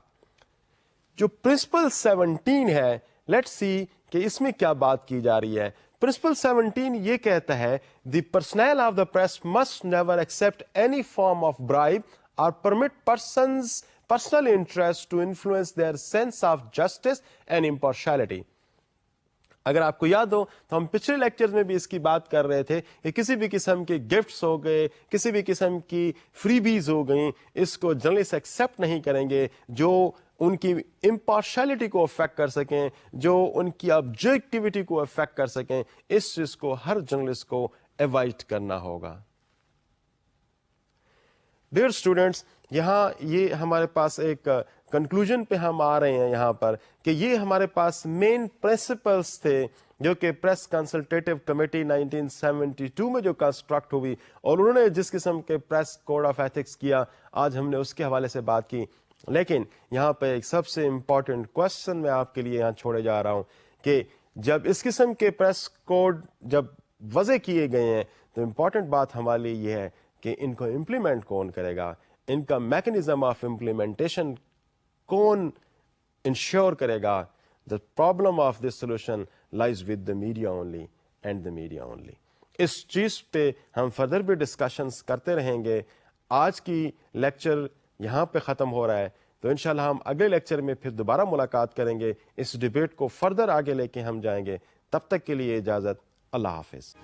جو پرنسپل 17 ہے, لیٹس سی کہ اس میں کیا بات کی جا رہی ہے. پرنسپل 17 یہ کہتا ہے دی personnel of the press must never accept any form of bribe or permit personal interest to influence their sense of justice and impartiality. اگر آپ کو یاد ہو تو ہم پچھلے لیکچر میں بھی اس کی بات کر رہے تھے کہ کسی بھی قسم کے گفٹس ہو گئے, کسی بھی قسم کی فری بیز ہو گئیں, اس کو جرنلسٹ ایکسیپٹ نہیں کریں گے جو ان کی امپارشلٹی کو افیکٹ کر سکیں, جو ان کی آبجیکٹیوٹی کو افیکٹ کر سکیں. اس چیز کو ہر جرنلسٹ کو ایوائڈ کرنا ہوگا. ڈیئر اسٹوڈینٹس, یہاں یہ ہمارے پاس ایک کنکلوژن پہ ہم آ رہے ہیں یہاں پر کہ یہ ہمارے پاس مین پرنسپلس تھے جو کہ پریس کنسلٹیٹو کمیٹی 1972 میں جو کنسٹرکٹ ہوئی اور انہوں نے جس قسم کے پریس کوڈ آف ایتھکس کیا آج ہم نے اس کے حوالے سے بات کی. لیکن یہاں پہ ایک سب سے امپورٹنٹ کوشچن میں آپ کے لیے یہاں چھوڑے جا رہا ہوں کہ جب اس قسم کے پریس کوڈ جب وضع کیے گئے ہیں تو امپورٹنٹ بات ہمارے لیے یہ ہے کہ ان کو امپلیمنٹ کون کرے گا, ان کا میکنزم آف امپلیمنٹیشن کون انشور کرے گا. The problem of this solution lies with the media only and the media only. اس چیز پہ ہم فردر بھی ڈسکشنز کرتے رہیں گے. آج کی لیکچر یہاں پہ ختم ہو رہا ہے تو انشاءاللہ ہم اگلے لیکچر میں پھر دوبارہ ملاقات کریں گے, اس ڈیبیٹ کو فردر آگے لے کے ہم جائیں گے. تب تک کے لیے اجازت, اللہ حافظ.